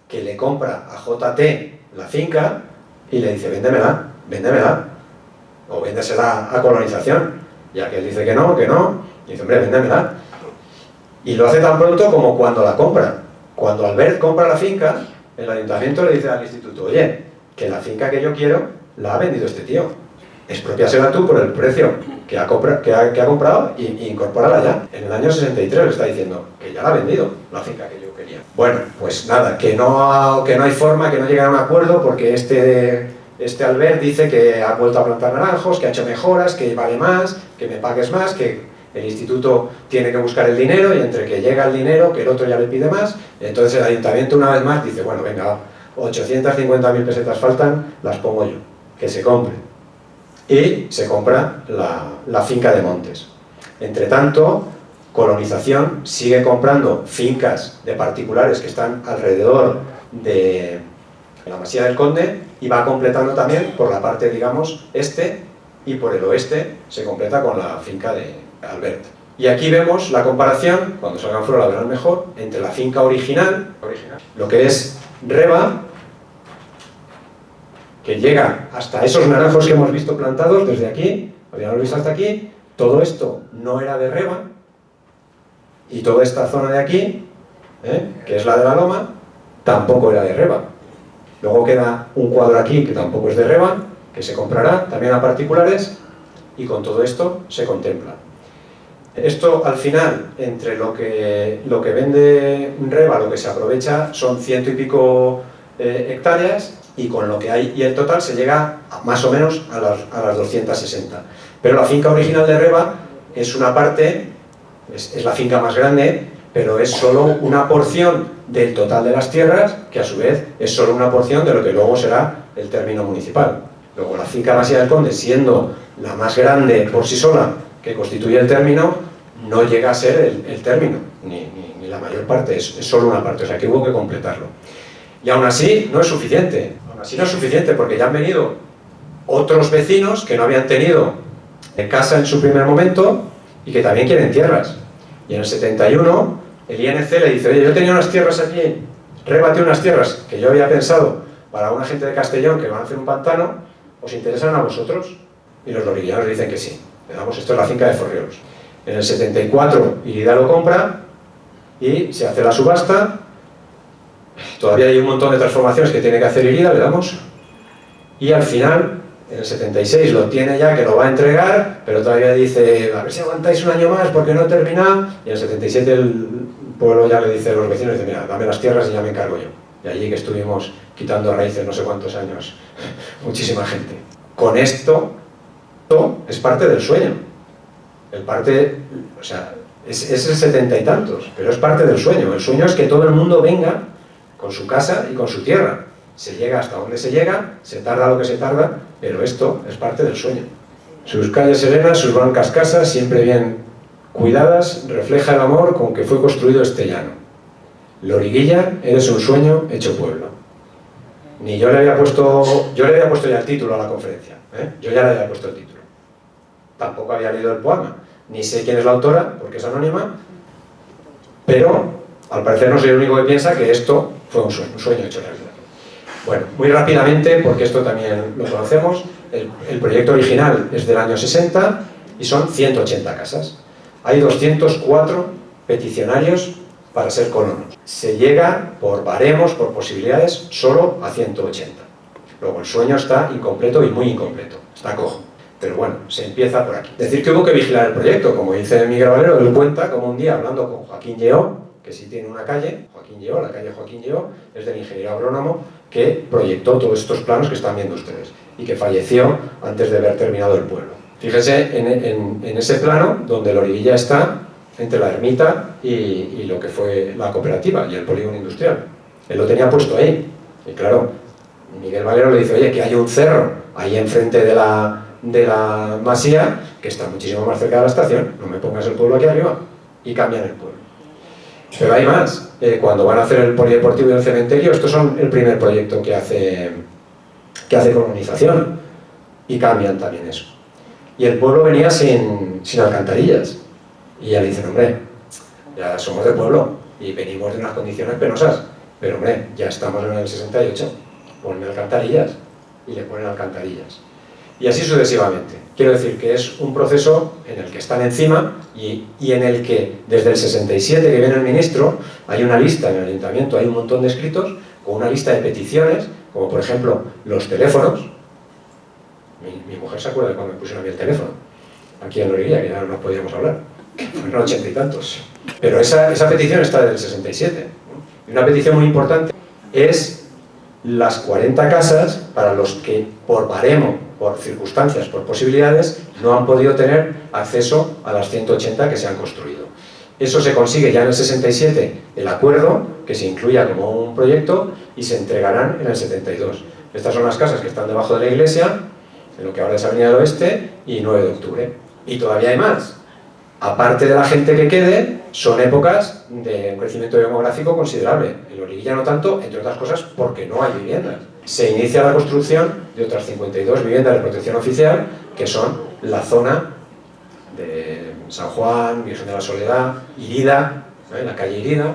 que le compra a JT la finca, y le dice, véndemela, o véndesela a Colonización. Y aquel dice que no, y dice, hombre, véndemela. Y lo hace tan pronto como cuando la compra. Cuando Albert compra la finca, el ayuntamiento le dice al instituto, oye, que la finca que yo quiero la ha vendido este tío. Expropiásela tú por el precio que ha comprado y incorpórala ya. En el año 63 le está diciendo que ya la ha vendido, la finca que yo quería. Bueno, pues nada, que no hay forma, que no llegan a un acuerdo, porque este Albert dice que ha vuelto a plantar naranjos, que ha hecho mejoras, que vale más, que me pagues más, que el instituto tiene que buscar el dinero, y entre que llega el dinero, que el otro ya le pide más, entonces el ayuntamiento una vez más dice, bueno, venga, 850.000 pesetas faltan, las pongo yo, que se compre. Y se compra la finca de Montes. Entre tanto, Colonización sigue comprando fincas de particulares que están alrededor de la Masía del Conde y va completando también por la parte, digamos, este, y por el oeste se completa con la finca de Albert. Y aquí vemos la comparación, cuando salgan fuera la verán mejor, entre la finca original, lo que es Reba, que llega hasta esos naranjos que hemos visto plantados desde aquí, habíamos visto hasta aquí, todo esto no era de Reba, y toda esta zona de aquí, que es la de la Loma, tampoco era de Reba. Luego queda un cuadro aquí que tampoco es de Reba, que se comprará también a particulares, y con todo esto se contempla. Esto al final, entre lo que vende Reba, lo que se aprovecha, son 100 y pico hectáreas, y con lo que hay y el total se llega más o menos a las 260. Pero la finca original de Reba es una parte, es la finca más grande, pero es solo una porción del total de las tierras, que a su vez es solo una porción de lo que luego será el término municipal. Luego la finca Masía del Conde, siendo la más grande por sí sola, que constituye el término, no llega a ser el término, ni la mayor parte, es solo una parte, o sea que hubo que completarlo. Y aún así no es suficiente, porque ya han venido otros vecinos que no habían tenido casa en su primer momento y que también quieren tierras. Y en el 71 el INC le dice, oye, yo tenía unas tierras aquí, rebate unas tierras que yo había pensado para una gente de Castellón que van a hacer un pantano, ¿os interesan a vosotros? Y los loriguillanos dicen que sí. Le damos, esto es la finca de Forriolos. En el 74 Irida lo compra y se hace la subasta. Todavía hay un montón de transformaciones que tiene que hacer Irida, le damos. Y al final, en el 76 lo tiene ya, que lo va a entregar, pero todavía dice, a ver si aguantáis un año más porque no he terminado. Y en el 77 el pueblo ya le dice a los vecinos, dice, mira, dame las tierras y ya me encargo yo. Y allí que estuvimos quitando raíces no sé cuántos años, muchísima gente. Con esto es parte del sueño. O sea, es el 70 y tantos, pero es parte del sueño. El sueño es que todo el mundo venga con su casa y con su tierra. Se llega hasta donde se llega, se tarda lo que se tarda, pero esto es parte del sueño. Sus calles serenas, sus blancas casas, siempre bien cuidadas, refleja el amor con que fue construido este llano. Loriguilla, eres un sueño hecho pueblo. Ni yo le había puesto ya el título a la conferencia, yo ya le había puesto el título. Tampoco había leído el poema, ni sé quién es la autora, porque es anónima, pero al parecer no soy el único que piensa que esto fue un sueño hecho realidad. Bueno, muy rápidamente, porque esto también lo conocemos, el proyecto original es del año 60 y son 180 casas. Hay 204 peticionarios para ser colonos. Se llega por baremos, por posibilidades, solo a 180. Luego el sueño está incompleto y muy incompleto, está cojo. Pero bueno, se empieza por aquí. Decir que hubo que vigilar el proyecto, como dice Miguel Valero, él cuenta como un día hablando con Joaquín Lleó, que sí tiene una calle, Joaquín Lleó, la calle Joaquín Lleó, es del ingeniero agrónomo que proyectó todos estos planos que están viendo ustedes y que falleció antes de haber terminado el pueblo. Fíjense en ese plano donde Loriguilla está entre la ermita y lo que fue la cooperativa y el polígono industrial. Él lo tenía puesto ahí. Y claro, Miguel Valero le dice, oye, que hay un cerro ahí enfrente de la masía que está muchísimo más cerca de la estación, no me pongas el pueblo aquí arriba. Y cambian el pueblo. Pero hay más. Cuando van a hacer el polideportivo y el cementerio, estos son el primer proyecto que hace Colonización. Y cambian también eso. Y el pueblo venía sin alcantarillas. Y ya le dicen, hombre, ya somos de pueblo y venimos de unas condiciones penosas. Pero hombre, ya estamos en el 68. Ponme alcantarillas. Y le ponen alcantarillas. Y así sucesivamente. Quiero decir que es un proceso en el que están encima y en el que desde el 67 que viene el ministro hay una lista en el ayuntamiento, hay un montón de escritos con una lista de peticiones, como por ejemplo los teléfonos. Mi mujer se acuerda de cuando me pusieron a mí el teléfono, aquí en Loriguilla, que ya no podíamos hablar, que fueron 80 y tantos. Pero esa petición está del 67. Y una petición muy importante es las 40 casas para los que por baremo, por circunstancias, por posibilidades, no han podido tener acceso a las 180 que se han construido. Eso se consigue ya en el 67, el acuerdo, que se incluya como un proyecto, y se entregarán en el 72. Estas son las casas que están debajo de la iglesia, en lo que ahora es Avenida del Oeste, y 9 de octubre. Y todavía hay más. Aparte de la gente que quede, son épocas de un crecimiento demográfico considerable. En Loriguilla no tanto, entre otras cosas, porque no hay viviendas. Se inicia la construcción de otras 52 viviendas de protección oficial, que son la zona de San Juan, Virgen de la Soledad, Irida, la calle Irida,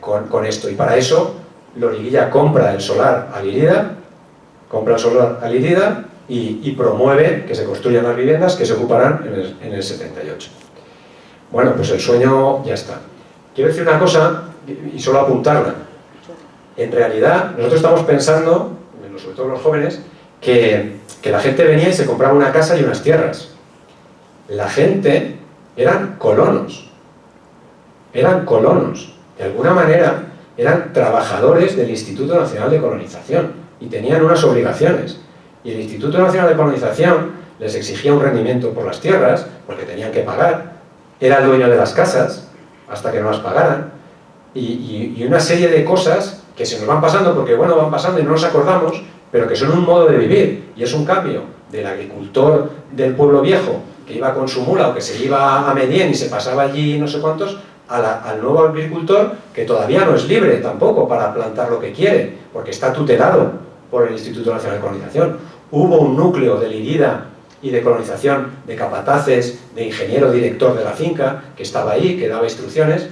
con esto. Y para eso, Loriguilla compra el solar al Irida, y promueve que se construyan las viviendas que se ocuparán en el 78. Bueno, pues el sueño ya está. Quiero decir una cosa, y solo apuntarla. En realidad, nosotros estamos pensando, sobre todo los jóvenes, que la gente venía y se compraba una casa y unas tierras. La gente eran colonos. Eran colonos. De alguna manera, eran trabajadores del Instituto Nacional de Colonización y tenían unas obligaciones. Y el Instituto Nacional de Colonización les exigía un rendimiento por las tierras, porque tenían que pagar. Era el dueño de las casas, hasta que no las pagaran. Y una serie de cosas que se nos van pasando, porque bueno, van pasando y no nos acordamos, pero que son un modo de vivir. Y es un cambio del agricultor del pueblo viejo, que iba con su mula o que se iba a Medien y se pasaba allí no sé cuántos, al nuevo agricultor que todavía no es libre tampoco para plantar lo que quiere, porque está tutelado por el Instituto Nacional de Colonización. Hubo un núcleo de Lirida y de colonización de capataces, de ingeniero director de la finca, que estaba ahí, que daba instrucciones.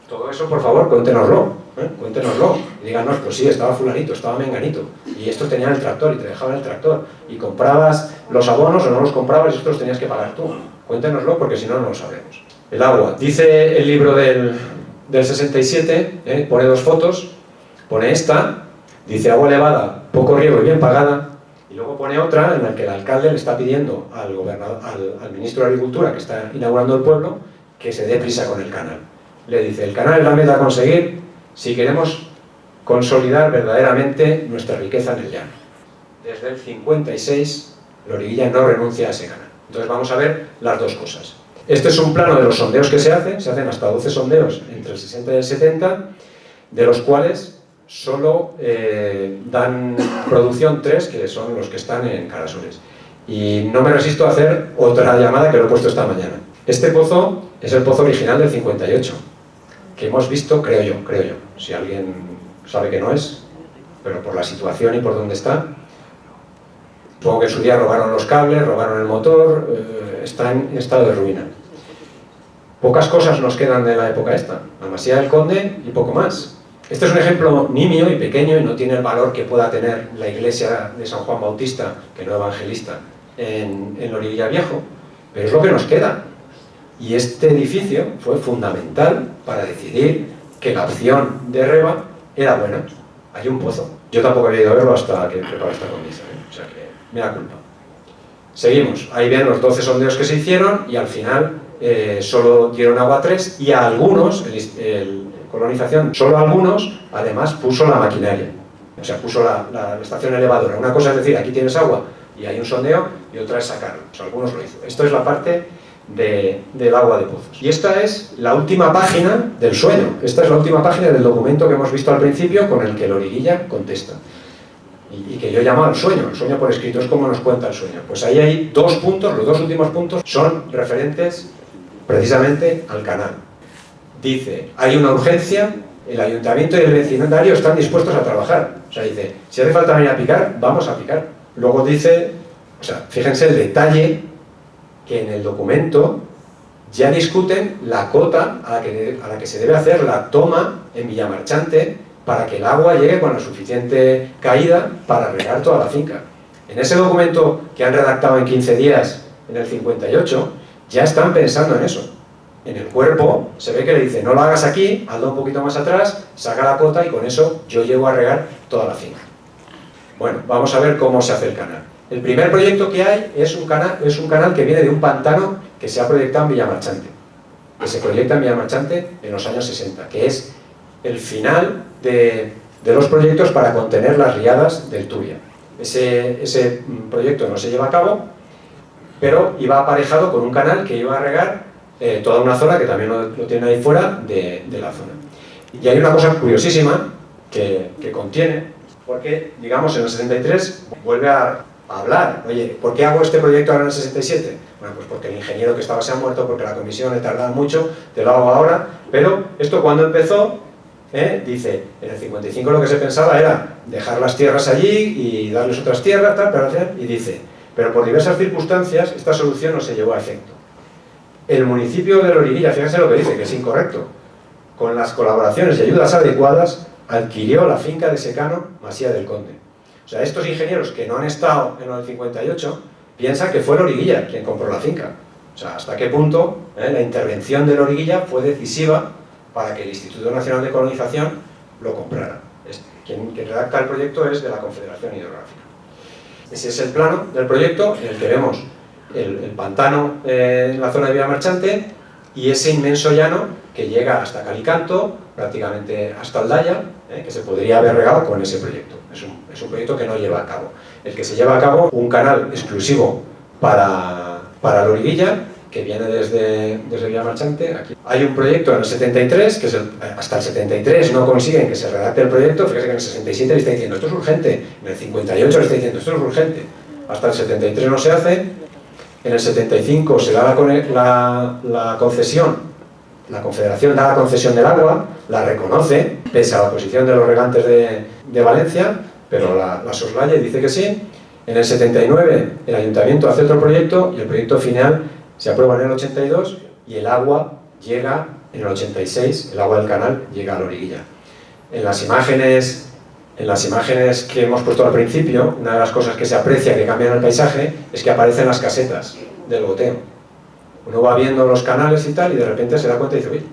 Todo eso, por favor, cuéntenoslo, cuéntenoslo. Y díganos, pues sí, estaba fulanito, estaba menganito, y estos tenían el tractor y te dejaban el tractor, y comprabas los abonos o no los comprabas y estos los tenías que pagar tú. Cuéntenoslo, porque si no, no lo sabremos. El agua. Dice el libro del 67, pone dos fotos, pone esta, dice agua elevada, poco riego y bien pagada, y luego pone otra en la que el alcalde le está pidiendo al ministro de Agricultura, que está inaugurando el pueblo, que se dé prisa con el canal. Le dice, el canal es la meta a conseguir si queremos consolidar verdaderamente nuestra riqueza en el llano. Desde el 56, Loriguilla no renuncia a ese canal. Entonces vamos a ver las dos cosas. Este es un plano de los sondeos que se hacen hasta 12 sondeos entre el 60 y el 70, de los cuales solo dan producción 3, que son los que están en Carasoles. Y no me resisto a hacer otra llamada que lo he puesto esta mañana. Este pozo es el pozo original del 58, que hemos visto, creo yo, si alguien sabe que no es, pero por la situación y por dónde está. Supongo que en su día robaron los cables, robaron el motor, está en estado de ruina. Pocas cosas nos quedan de la época esta, la Masía del Conde y poco más. Este es un ejemplo nimio y pequeño y no tiene el valor que pueda tener la iglesia de San Juan Bautista, que no evangelista, en Loriguilla Viejo, pero es lo que nos queda. Y este edificio fue fundamental para decidir que la opción de Reba era buena. Hay un pozo. Yo tampoco había ido a verlo hasta que preparé esta comisión, o sea que me da culpa. Seguimos. Ahí ven los 12 sondeos que se hicieron y al final solo dieron agua a 3 y a algunos, el colonización, solo a algunos, además puso la maquinaria. O sea, puso la estación elevadora. Una cosa es decir, aquí tienes agua y hay un sondeo, y otra es sacarlo. O sea, algunos lo hizo. Esto es la parte del agua de pozos. Y esta es la última página del sueño. Esta es la última página del documento que hemos visto al principio con el que Loriguilla contesta. Y que yo llamo el sueño por escrito, es como nos cuenta el sueño. Pues ahí hay dos puntos, los dos últimos puntos son referentes precisamente al canal. Dice, hay una urgencia, el ayuntamiento y el vecindario están dispuestos a trabajar. O sea, dice, si hace falta venir a picar, vamos a picar. Luego dice, o sea, fíjense el detalle que en el documento ya discuten la cota a la que se debe hacer la toma en Villamarchante para que el agua llegue con la suficiente caída para regar toda la finca. En ese documento que han redactado en 15 días, en el 58, ya están pensando en eso. En el cuerpo se ve que le dice, no lo hagas aquí, hazlo un poquito más atrás, saca la cota y con eso yo llego a regar toda la finca. Bueno, vamos a ver cómo se hace el canal. El primer proyecto que hay es un canal que viene de un pantano que se ha proyectado en Villamarchante, que se proyecta en Villamarchante en los años 60, que es el final de los proyectos para contener las riadas del Turia. Ese proyecto no se lleva a cabo, pero iba aparejado con un canal que iba a regar toda una zona que también lo tienen ahí fuera de la zona. Y hay una cosa curiosísima que contiene, porque, digamos, en el 63 vuelve a hablar, oye, ¿por qué hago este proyecto ahora en el 67? Bueno, pues porque el ingeniero que estaba se ha muerto, porque la comisión le tardaba mucho, te lo hago ahora, pero esto cuando empezó, dice, en el 55 lo que se pensaba era dejar las tierras allí y darles otras tierras, tal, y dice, pero por diversas circunstancias esta solución no se llevó a efecto. El municipio de Loriguilla, fíjense lo que dice, que es incorrecto, con las colaboraciones y ayudas adecuadas, adquirió la finca de secano Masía del Conde. O sea, estos ingenieros que no han estado en el 58 piensan que fue Loriguilla quien compró la finca. O sea, hasta qué punto la intervención de Loriguilla fue decisiva para que el Instituto Nacional de Colonización lo comprara. Quien redacta el proyecto es de la Confederación Hidrográfica. Ese es el plano del proyecto en el que vemos el pantano en la zona de Villamarchante y ese inmenso llano que llega hasta Calicanto, prácticamente hasta Aldaya, que se podría haber regado con ese proyecto. Es un proyecto que no lleva a cabo. El que se lleva a cabo, un canal exclusivo para Loriguilla, que viene desde Villamarchante. Aquí hay un proyecto en el 73, que hasta el 73 no consiguen que se redacte el proyecto. Fíjese que en el 67 le está diciendo esto es urgente, en el 58 le está diciendo esto es urgente, hasta el 73 no se hace, en el 75 se da la concesión, la Confederación da la concesión del agua, la reconoce, pese a la oposición de los regantes de Valencia, pero la soslaya y dice que sí. En el 79 el Ayuntamiento hace otro proyecto y el proyecto final se aprueba en el 82 y el agua llega en el 86, el agua del canal llega a Loriguilla. En las imágenes que hemos puesto al principio, una de las cosas que se aprecia que cambian el paisaje es que aparecen las casetas del goteo. Uno va viendo los canales y tal y de repente se da cuenta y dice, uy,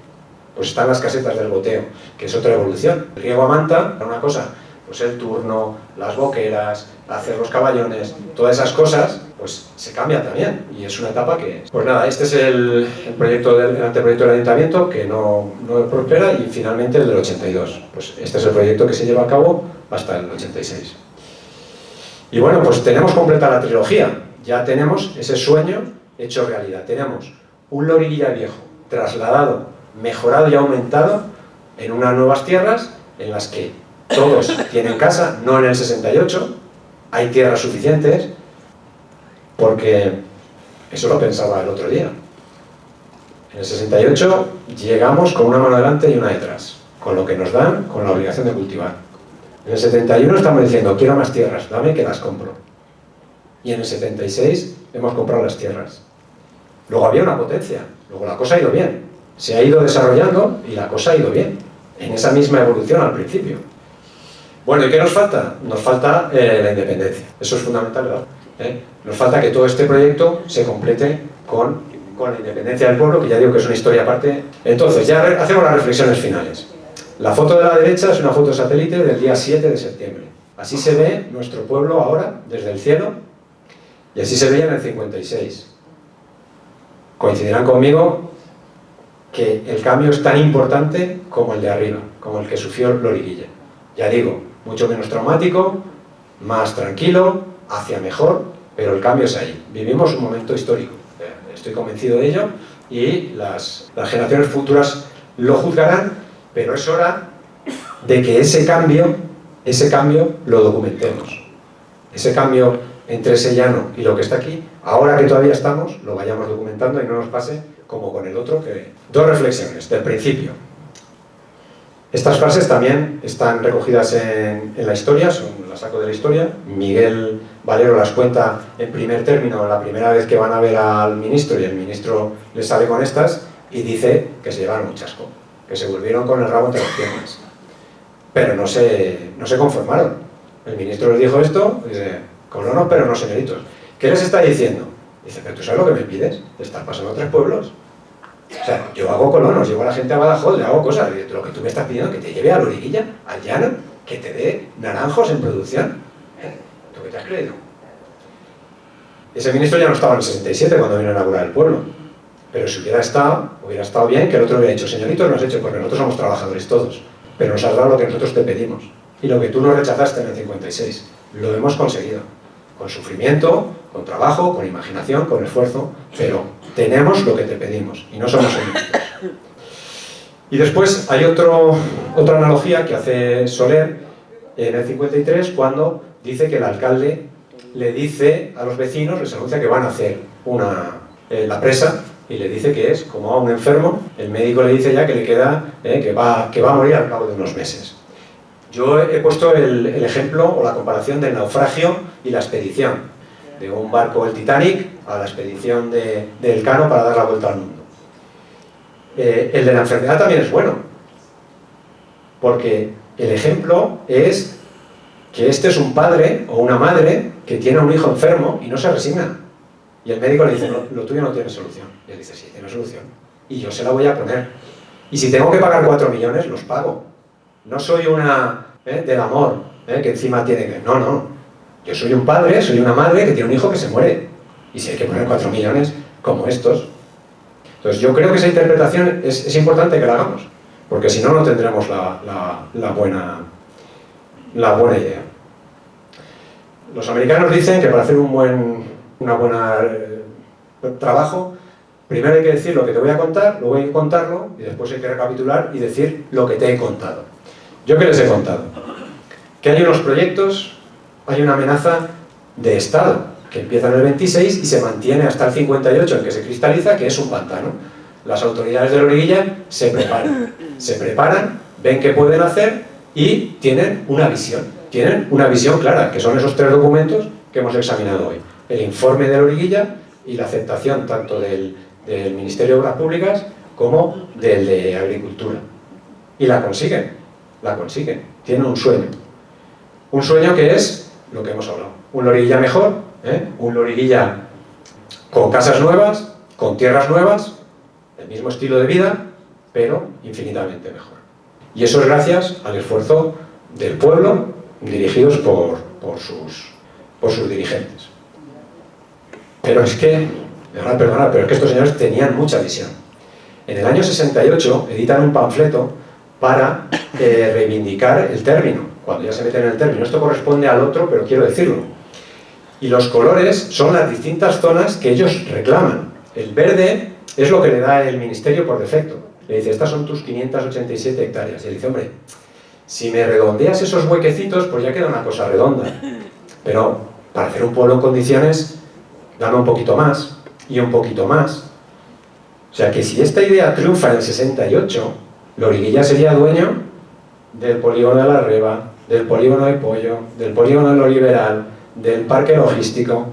pues están las casetas del goteo, que es otra evolución. El riego a manta era una cosa, pues el turno, las boqueras, hacer los caballones, todas esas cosas, pues se cambian también y es una etapa que... Pues nada, este es el anteproyecto del Ayuntamiento que no prospera y finalmente el del 82. Pues este es el proyecto que se lleva a cabo hasta el 86. Y bueno, pues tenemos completa la trilogía, ya tenemos ese sueño hecho realidad. Tenemos un Loriguilla viejo, trasladado, mejorado y aumentado en unas nuevas tierras en las que todos tienen casa, no en el 68, hay tierras suficientes, porque eso lo pensaba el otro día. En el 68 llegamos con una mano delante y una detrás, con lo que nos dan, con la obligación de cultivar. En el 71 estamos diciendo, quiero más tierras, dame que las compro. Y en el 76 hemos comprado las tierras. Luego había una potencia, luego la cosa ha ido bien. Se ha ido desarrollando y la cosa ha ido bien, en esa misma evolución al principio. Bueno, ¿y qué nos falta? Nos falta la independencia. Eso es fundamental, ¿verdad? Nos falta que todo este proyecto se complete con la independencia del pueblo, que ya digo que es una historia aparte. Entonces, ya hacemos las reflexiones finales. La foto de la derecha es una foto satélite del día 7 de septiembre. Así se ve nuestro pueblo ahora, desde el cielo, y así se veía en el 56. Coincidirán conmigo que el cambio es tan importante como el de arriba, como el que sufrió Loriguilla. Ya digo, mucho menos traumático, más tranquilo, hacia mejor, pero el cambio es ahí. Vivimos un momento histórico, estoy convencido de ello, y las generaciones futuras lo juzgarán, pero es hora de que ese cambio lo documentemos. Ese cambio entre ese llano y lo que está aquí, ahora que todavía estamos, lo vayamos documentando y no nos pase como con el otro. Dos reflexiones del principio. Estas frases también están recogidas en la historia, las saco de la historia. Miguel Valero las cuenta en primer término, la primera vez que van a ver al ministro, y el ministro les sale con estas y dice que se llevaron un chasco, que se volvieron con el rabo entre las piernas. Pero no se conformaron. El ministro les dijo esto, dice, colonos pero no señoritos. ¿Qué les está diciendo? Dice, pero ¿tú sabes lo que me pides? Te están pasando a 3 pueblos. O sea, yo hago colonos, llevo a la gente a Badajoz, le hago cosas. Lo que tú me estás pidiendo, que te lleve a Loriguilla, al llano, que te dé naranjos en producción. ¿Tú qué te has creído? Ese ministro ya no estaba en el 67 cuando vino a inaugurar el pueblo. Pero si hubiera estado bien que el otro hubiera dicho, señoritos, no has hecho, porque nosotros somos trabajadores todos, pero nos has dado lo que nosotros te pedimos. Y lo que tú nos rechazaste en el 56, lo hemos conseguido. Con sufrimiento, con trabajo, con imaginación, con esfuerzo, pero tenemos lo que te pedimos y no somos enemigos. Y después hay otra analogía que hace Soler en el 53 cuando dice que el alcalde le dice a los vecinos, les anuncia que van a hacer la presa y le dice que es como a un enfermo, el médico le dice ya que le queda, que va a morir al cabo de unos meses. Yo he puesto el ejemplo o la comparación del naufragio y la expedición, de un barco, el Titanic, a la expedición de Elcano para dar la vuelta al mundo. El de la enfermedad también es bueno, porque el ejemplo es que este es un padre o una madre que tiene a un hijo enfermo y no se resigna. Y el médico le dice, lo tuyo no tiene solución. Y él dice, sí, tiene solución. Y yo se la voy a poner. Y si tengo que pagar 4 millones, los pago. No soy una del amor, que encima tiene que... No. Yo soy un padre, soy una madre que tiene un hijo que se muere. Y si hay que poner 4 millones, como estos. Entonces yo creo que esa interpretación es importante que la hagamos. Porque si no, no tendremos la buena idea. Los americanos dicen que para hacer un buen trabajo, primero hay que decir lo que te voy a contar, luego hay que contarlo y después hay que recapitular y decir lo que te he contado. ¿Yo qué les he contado? Que hay unos proyectos, hay una amenaza de Estado que empieza en el 26 y se mantiene hasta el 58 en que se cristaliza, que es un pantano. Las autoridades de Loriguilla se preparan, ven qué pueden hacer y tienen una visión clara, que son esos 3 documentos que hemos examinado hoy. El informe de Loriguilla y la aceptación tanto del Ministerio de Obras Públicas como del de Agricultura. Y la consiguen. Tienen un sueño que es lo que hemos hablado. Un Loriguilla mejor, un Loriguilla con casas nuevas, con tierras nuevas, el mismo estilo de vida, pero infinitamente mejor. Y eso es gracias al esfuerzo del pueblo, dirigidos por sus dirigentes. Pero es que, me van a perdonar, pero es que estos señores tenían mucha visión. En el año 68 editan un panfleto para reivindicar el término, cuando ya se meten en el término. Esto corresponde al otro, pero quiero decirlo. Y los colores son las distintas zonas que ellos reclaman. El verde es lo que le da el ministerio por defecto. Le dice, estas son tus 587 hectáreas. Y él dice, hombre, si me redondeas esos huequecitos, pues ya queda una cosa redonda. Pero para hacer un pueblo en condiciones, dame un poquito más y un poquito más. O sea que si esta idea triunfa en el 68, Loriguilla sería dueño del polígono de la Reba, del polígono de Pollo, del polígono de Lo Liberal, del parque logístico.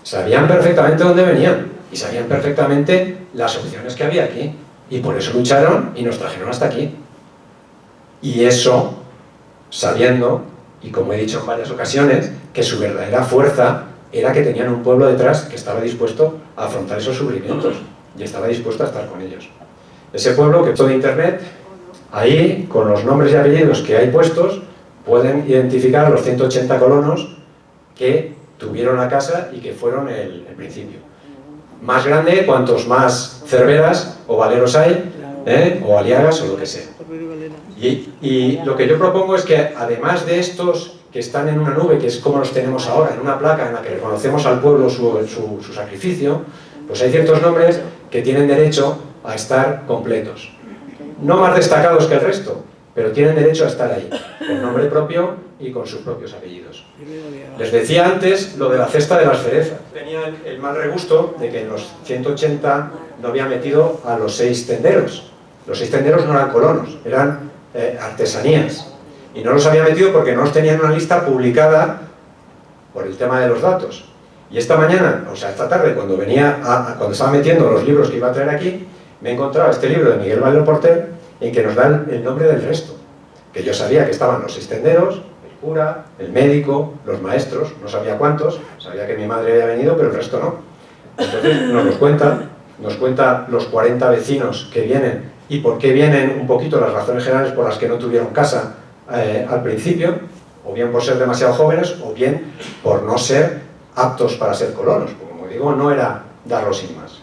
Sabían perfectamente dónde venían y sabían perfectamente las opciones que había aquí. Y por eso lucharon y nos trajeron hasta aquí. Y eso, sabiendo, y como he dicho en varias ocasiones, que su verdadera fuerza era que tenían un pueblo detrás que estaba dispuesto a afrontar esos sufrimientos y estaba dispuesto a estar con ellos. Ese pueblo que todo Internet, ahí, con los nombres y apellidos que hay puestos, pueden identificar a los 180 colonos que tuvieron la casa y que fueron el principio. Más grande, cuantos más cerveras o valeros hay, o aliagas o lo que sea. Y lo que yo propongo es que, además de estos que están en una nube, que es como los tenemos ahora, en una placa en la que reconocemos al pueblo su sacrificio, pues hay ciertos nombres que tienen derecho a estar completos. No más destacados que el resto, pero tienen derecho a estar ahí, con nombre propio y con sus propios apellidos. Les decía antes lo de la cesta de las cerezas. Tenía el mal regusto de que en los 180 no había metido a los 6 tenderos. Los 6 tenderos no eran colonos, eran artesanías. Y no los había metido porque no los tenía en una lista publicada por el tema de los datos. Y esta mañana, o sea, esta tarde, cuando cuando estaba metiendo los libros que iba a traer aquí, me he encontrado este libro de Miguel Valero Porter en que nos da el nombre del resto. Que yo sabía que estaban los 6 tenderos, el cura, el médico, los maestros, no sabía cuántos, sabía que mi madre había venido, pero el resto no. Entonces nos cuenta los 40 vecinos que vienen y por qué vienen, un poquito las razones generales por las que no tuvieron casa al principio, o bien por ser demasiado jóvenes, o bien por no ser aptos para ser colonos. Como digo, no era darlo sin más.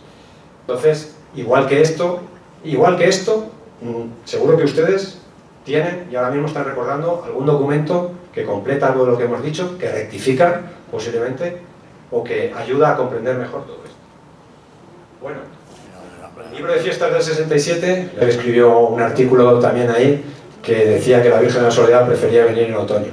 Entonces, igual que esto, seguro que ustedes tienen, y ahora mismo están recordando, algún documento que completa algo de lo que hemos dicho, que rectifica posiblemente, o que ayuda a comprender mejor todo esto. Bueno, el libro de fiestas del 67, él escribió un artículo también ahí que decía que la Virgen de la Soledad prefería venir en otoño.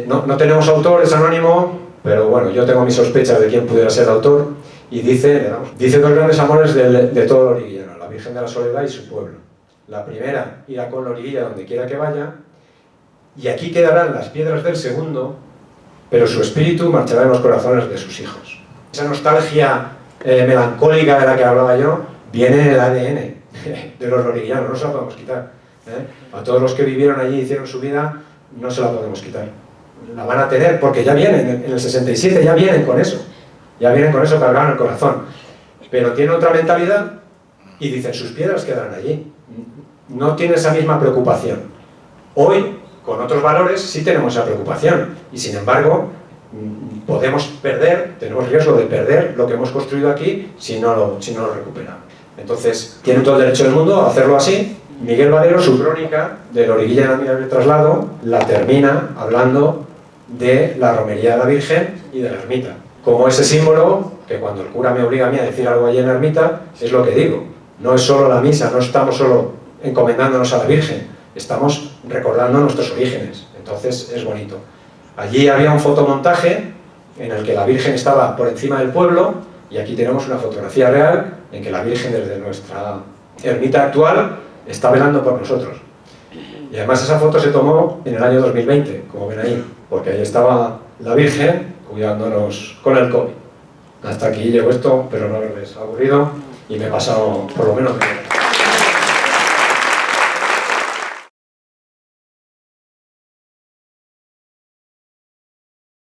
No tenemos autor, es anónimo, pero bueno, yo tengo mis sospechas de quién pudiera ser el autor, y dice dos grandes amores de todo Loriguilla, la Virgen de la Soledad y su pueblo. La primera, ir a con Loriguilla donde quiera que vaya, y aquí quedarán las piedras del segundo, pero su espíritu marchará en los corazones de sus hijos. Esa nostalgia melancólica de la que hablaba yo, viene en el ADN de los loriguillanos, no se la podemos quitar. A todos los que vivieron allí y hicieron su vida, no se la podemos quitar. La van a tener, porque ya vienen, en el 67 ya vienen con eso. Ya vienen con eso cargado en el corazón. Pero tienen otra mentalidad y dicen, sus piedras quedarán allí. No tiene esa misma preocupación. Hoy, con otros valores, sí tenemos esa preocupación. Y sin embargo, podemos perder, tenemos riesgo de perder lo que hemos construido aquí si no lo recuperamos. Entonces, tienen todo el derecho del mundo a hacerlo así. Miguel Valero, su crónica de Loriguilla en Admirable Traslado, la termina hablando de la romería de la Virgen y de la ermita. Como ese símbolo, que cuando el cura me obliga a mí a decir algo allí en la ermita, es lo que digo. No es solo la misa, no estamos solo encomendándonos a la Virgen, estamos recordando nuestros orígenes. Entonces es bonito. Allí había un fotomontaje en el que la Virgen estaba por encima del pueblo, y aquí tenemos una fotografía real en que la Virgen desde nuestra ermita actual está velando por nosotros. Y además esa foto se tomó en el año 2020, como ven ahí, porque ahí estaba la Virgen cuidándonos con el COVID. Hasta aquí llego esto, pero no haberles aburrido, y me he pasado por lo menos